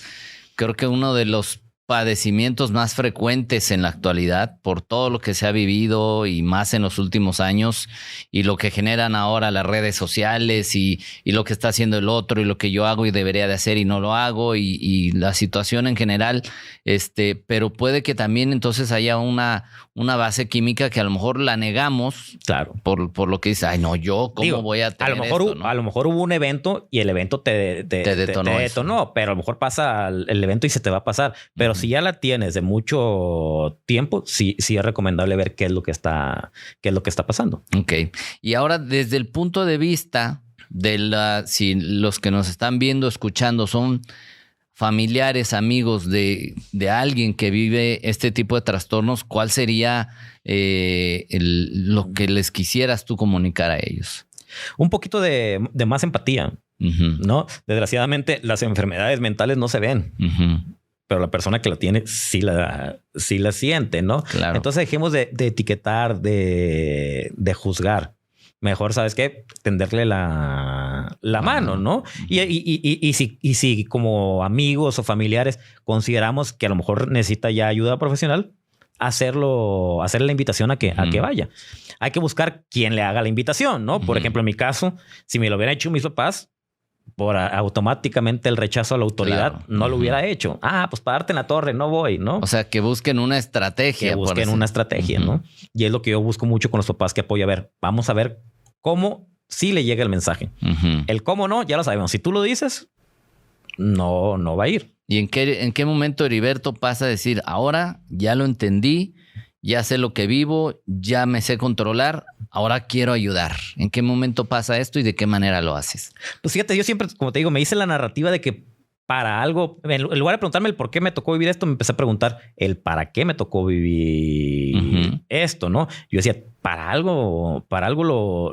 creo que uno de los padecimientos más frecuentes en la actualidad por todo lo que se ha vivido y más en los últimos años y lo que generan ahora las redes sociales y lo que está haciendo el otro y lo que yo hago y debería de hacer y no lo hago y la situación en general, pero puede que también entonces haya una base química que a lo mejor la negamos, claro, por lo que dice, ay no, yo cómo voy a tener esto, ¿no? A lo mejor hubo un evento y el evento te detonó, pero a lo mejor pasa el evento y se te va a pasar, pero si ya la tienes de mucho tiempo, sí es recomendable ver qué es lo que está pasando. Ok. Y ahora, desde el punto de vista de si los que nos están viendo, escuchando, son familiares, amigos de alguien que vive este tipo de trastornos, ¿cuál sería lo que les quisieras tú comunicar a ellos? Un poquito de más empatía, ¿no? Desgraciadamente, las enfermedades mentales no se ven. Pero la persona que la tiene sí la siente, ¿no? Claro. Entonces dejemos de etiquetar, de juzgar. Mejor, ¿sabes qué? Tenderle la mano, ¿no? Y si como amigos o familiares consideramos que a lo mejor necesita ya ayuda profesional, hacerle la invitación a que vaya. Hay que buscar quien le haga la invitación, ¿no? Por ejemplo, en mi caso, si me lo hubieran hecho mis papás, por automáticamente el rechazo a la autoridad, no lo hubiera hecho. Pues pararte en la torre, no voy, ¿no? O sea, que busquen una estrategia. ¿no? Y es lo que yo busco mucho con los papás que apoyo. A ver, vamos a ver cómo sí le llega el mensaje. El cómo no, ya lo sabemos. Si tú lo dices, no va a ir. ¿Y en qué momento Heriberto pasa a decir, ahora ya lo entendí, ya sé lo que vivo, ya me sé controlar, ahora quiero ayudar? ¿En qué momento pasa esto y de qué manera lo haces? Pues fíjate, yo siempre, como te digo, me hice la narrativa de que para algo, en lugar de preguntarme el por qué me tocó vivir esto, me empecé a preguntar el para qué me tocó vivir esto, ¿no? Yo decía, para algo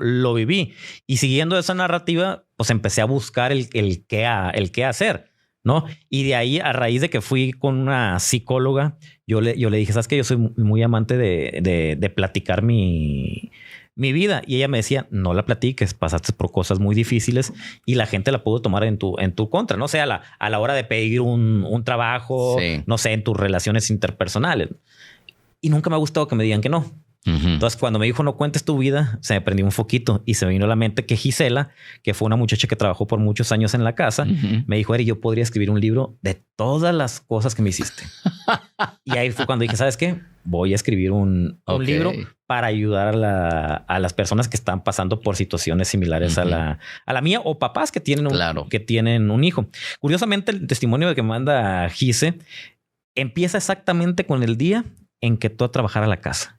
lo viví. Y siguiendo esa narrativa, pues empecé a buscar el qué hacer, ¿no? Y de ahí, a raíz de que fui con una psicóloga, yo le dije, ¿sabes qué? Yo soy muy amante de platicar mi vida. Y ella me decía, no la platiques, pasaste por cosas muy difíciles y la gente la pudo tomar en tu contra. No sé, a la hora de pedir un trabajo, no sé, en tus relaciones interpersonales. Y nunca me ha gustado que me digan que no. Entonces, cuando me dijo no cuentes tu vida, se me prendió un foquito y se me vino a la mente que Gisela, que fue una muchacha que trabajó por muchos años en la casa, me dijo, Eri, yo podría escribir un libro de todas las cosas que me hiciste. Y ahí fue cuando dije, ¿sabes qué? Voy a escribir un libro para ayudar a las personas que están pasando por situaciones similares a la mía, o papás que tienen un hijo. Curiosamente, el testimonio que me manda Gise empieza exactamente con el día en que tú a trabajar a la casa.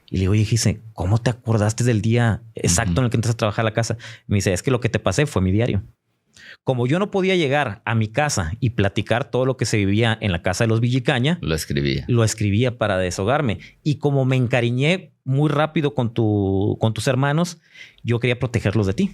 Y le digo, oye, Gise, ¿cómo te acordaste del día exacto en el que entras a trabajar a la casa? Me dice, es que lo que te pasé fue mi diario. Como yo no podía llegar a mi casa y platicar todo lo que se vivía en la casa de los Villicaña, lo escribía para desahogarme. Y como me encariñé muy rápido con tus hermanos, yo quería protegerlos de ti.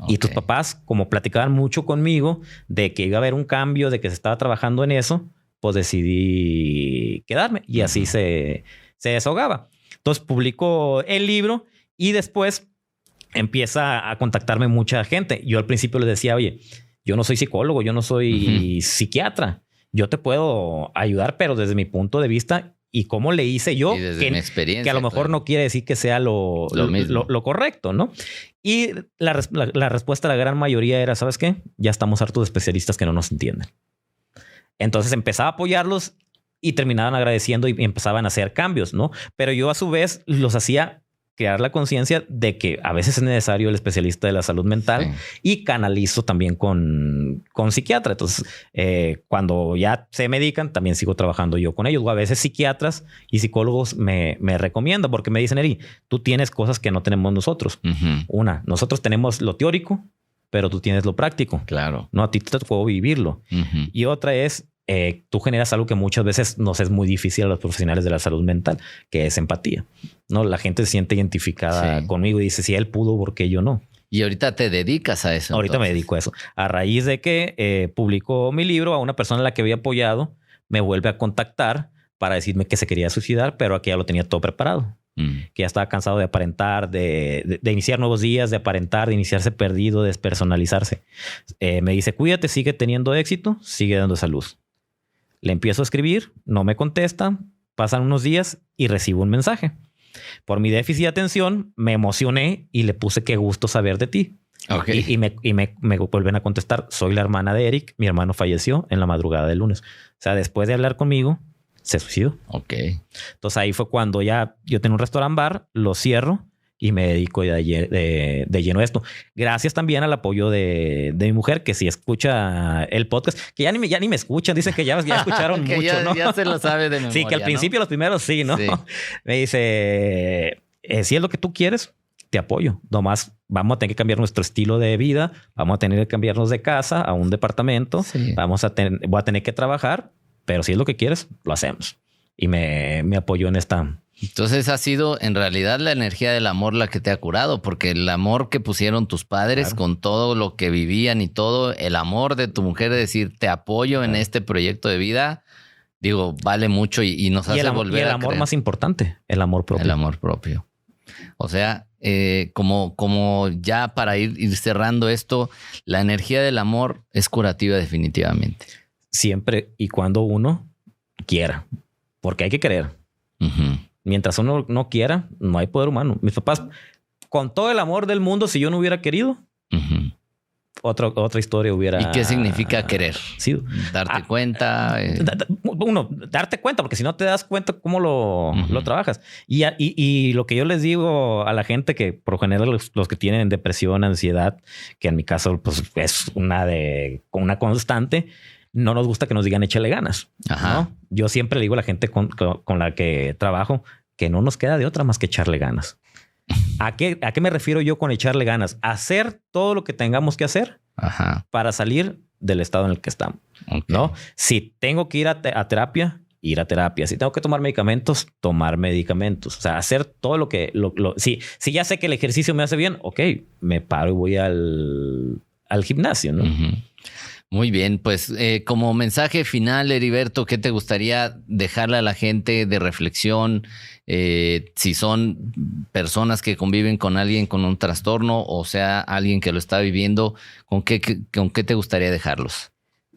Y tus papás, como platicaban mucho conmigo de que iba a haber un cambio, de que se estaba trabajando en eso, pues decidí quedarme. Y así se desahogaba. Entonces publicó el libro y después empieza a contactarme mucha gente. Yo al principio les decía, oye, yo no soy psicólogo, yo no soy psiquiatra. Yo te puedo ayudar, pero desde mi punto de vista y cómo le hice yo, mi experiencia, que a lo mejor no quiere decir que sea lo correcto, ¿no? Y la respuesta de la gran mayoría era, ¿sabes qué? Ya estamos hartos de especialistas que no nos entienden. Entonces empezaba a apoyarlos y terminaban agradeciendo y empezaban a hacer cambios, ¿no? Pero yo a su vez los hacía crear la conciencia de que a veces es necesario el especialista de la salud mental y canalizo también con psiquiatra. Entonces, cuando ya se medican, también sigo trabajando yo con ellos. O a veces psiquiatras y psicólogos me recomiendan porque me dicen, Eri, tú tienes cosas que no tenemos nosotros. Nosotros tenemos lo teórico, pero tú tienes lo práctico. Claro. No, a ti te puedo vivirlo. Y otra es, tú generas algo que muchas veces nos es muy difícil a los profesionales de la salud mental, que es empatía. No, la gente se siente identificada conmigo y dice, si él pudo, ¿por qué yo no? Y ahorita te dedicas a eso. Ahorita me dedico a eso. A raíz de que publicó mi libro, a una persona a la que había apoyado me vuelve a contactar para decirme que se quería suicidar, pero que ya lo tenía todo preparado. Que ya estaba cansado de aparentar, de iniciar nuevos días, de aparentar, de iniciarse perdido, de despersonalizarse. Me dice, cuídate, sigue teniendo éxito, sigue dando esa luz. Le empiezo a escribir, no me contesta, pasan unos días y recibo un mensaje. Por mi déficit de atención, me emocioné y le puse qué gusto saber de ti. Okay. Y me vuelven a contestar, soy la hermana de Eric, mi hermano falleció en la madrugada del lunes. O sea, después de hablar conmigo, se suicidó. Ok. Entonces ahí fue cuando ya yo tenía un restaurant bar, lo cierro y me dedico de lleno a esto. Gracias también al apoyo de mi mujer, que si escucha el podcast, que ya ni me escuchan, dicen que ya escucharon que mucho, ¿no? Ya se lo sabe de memoria. Sí, que al principio, ¿no? Los primeros sí, ¿no? Sí. Me dice, si es lo que tú quieres, te apoyo. Nomás vamos a tener que cambiar nuestro estilo de vida, vamos a tener que cambiarnos de casa a un departamento, sí. Voy a tener que trabajar, pero si es lo que quieres, lo hacemos. Y me apoyó en esta... Entonces ha sido en realidad la energía del amor la que te ha curado, porque el amor que pusieron tus padres, claro, con todo lo que vivían y todo, el amor de tu mujer de decir te apoyo, claro, en este proyecto de vida, digo, vale mucho y nos hace volver a creer. Y el amor más importante, el amor propio. El amor propio. O sea, como ya para ir cerrando esto, la energía del amor es curativa definitivamente. Siempre y cuando uno quiera, porque hay que querer. Uh-huh. Mientras uno no quiera, no hay poder humano. Mis papás, con todo el amor del mundo, si yo no hubiera querido, uh-huh, otra historia hubiera... ¿Y qué significa querer? Sí. Darte cuenta. Darte cuenta, porque si no te das cuenta cómo lo trabajas. Y lo que yo les digo a la gente, que por lo general los que tienen depresión, ansiedad, que en mi caso pues, es una constante, no nos gusta que nos digan échale ganas. Ajá. ¿No? Yo siempre le digo a la gente con la que trabajo que no nos queda de otra más que echarle ganas. ¿A qué me refiero yo con echarle ganas? Hacer todo lo que tengamos que hacer, ajá, para salir del estado en el que estamos. Okay. ¿No? Si tengo que ir a terapia, ir a terapia. Si tengo que tomar medicamentos, tomar medicamentos. O sea, hacer todo lo que... Si ya sé que el ejercicio me hace bien, ok, me paro y voy al gimnasio, ¿no? Uh-huh. Muy bien, pues como mensaje final, Heriberto, ¿qué te gustaría dejarle a la gente de reflexión? Si son personas que conviven con alguien con un trastorno, o sea, alguien que lo está viviendo, ¿con qué te gustaría dejarlos?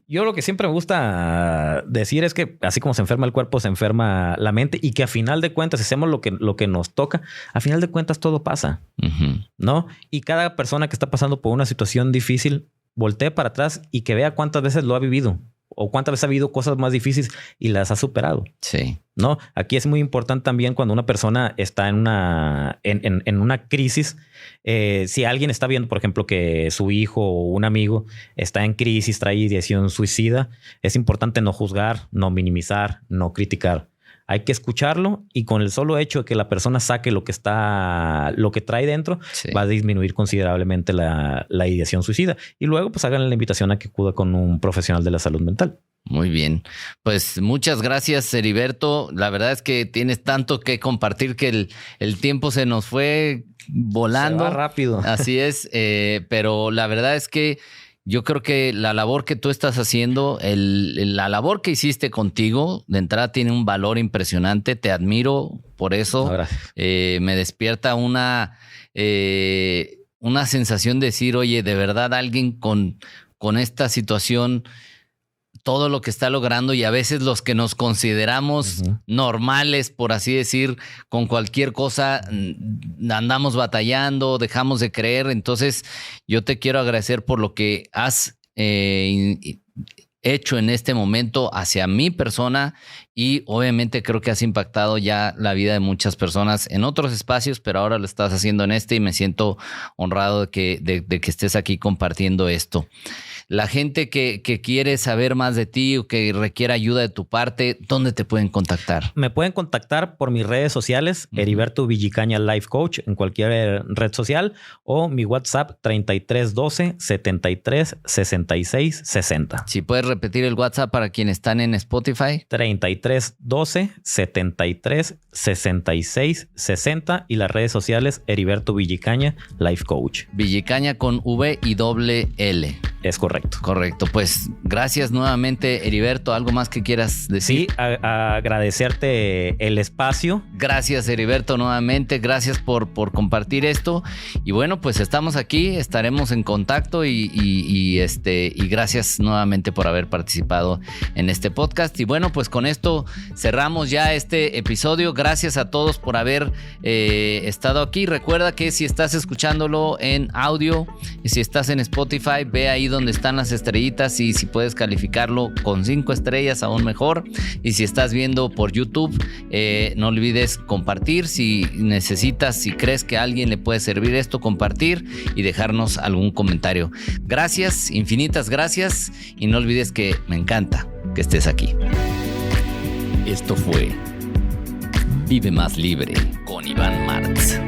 Yo lo que siempre me gusta decir es que así como se enferma el cuerpo, se enferma la mente, y que a final de cuentas, si hacemos lo que nos toca, a final de cuentas todo pasa, uh-huh, ¿no? Y cada persona que está pasando por una situación difícil, voltee para atrás y que vea cuántas veces lo ha vivido o cuántas veces ha habido cosas más difíciles y las ha superado. Sí. ¿No? Aquí es muy importante también cuando una persona está en una crisis. Si alguien está viendo, por ejemplo, que su hijo o un amigo está en crisis, trae ideación suicida, es importante no juzgar, no minimizar, no criticar. Hay que escucharlo, y con el solo hecho de que la persona saque lo que trae dentro, sí, va a disminuir considerablemente la ideación suicida. Y luego pues hagan la invitación a que acuda con un profesional de la salud mental. Muy bien. Pues muchas gracias, Heriberto. La verdad es que tienes tanto que compartir que el tiempo se nos fue volando. Se va rápido. Así es. Pero la verdad es que yo creo que la labor que tú estás haciendo, la labor que hiciste contigo, de entrada tiene un valor impresionante. Te admiro por eso. Gracias. Me despierta una sensación de decir, oye, de verdad alguien con esta situación, todo lo que está logrando, y a veces los que nos consideramos uh-huh, normales, por así decir, con cualquier cosa andamos batallando, dejamos de creer. Entonces yo te quiero agradecer por lo que has hecho en este momento hacia mi persona, y obviamente creo que has impactado ya la vida de muchas personas en otros espacios, pero ahora lo estás haciendo en este, y me siento honrado de que estés aquí compartiendo esto. La gente que quiere saber más de ti o que requiera ayuda de tu parte, ¿dónde te pueden contactar? Me pueden contactar por mis redes sociales, uh-huh, Heriberto Villicaña Life Coach, en cualquier red social, o mi WhatsApp 3312 73 66 60. Si puedes repetir el WhatsApp para quienes están en Spotify. 3312 73 66 60, y las redes sociales Heriberto Villicaña Life Coach. Villicaña con V y doble L. Es correcto. Correcto. Pues gracias nuevamente, Heriberto. ¿Algo más que quieras decir? Sí, agradecerte el espacio. Gracias, Heriberto, nuevamente. Gracias por compartir esto. Y bueno, pues estamos aquí, estaremos en contacto y gracias nuevamente por haber participado en este podcast. Y bueno, pues con esto cerramos ya este episodio. Gracias a todos por haber estado aquí. Recuerda que si estás escuchándolo en audio y si estás en Spotify, ve ahí donde están las estrellitas y si puedes calificarlo con 5 estrellas aún mejor. Y si estás viendo por YouTube, no olvides compartir. Si necesitas, si crees que a alguien le puede servir esto, compartir y dejarnos algún comentario. Gracias, infinitas gracias, y no olvides que me encanta que estés aquí. Esto fue Vive Más Libre con Iván Martz.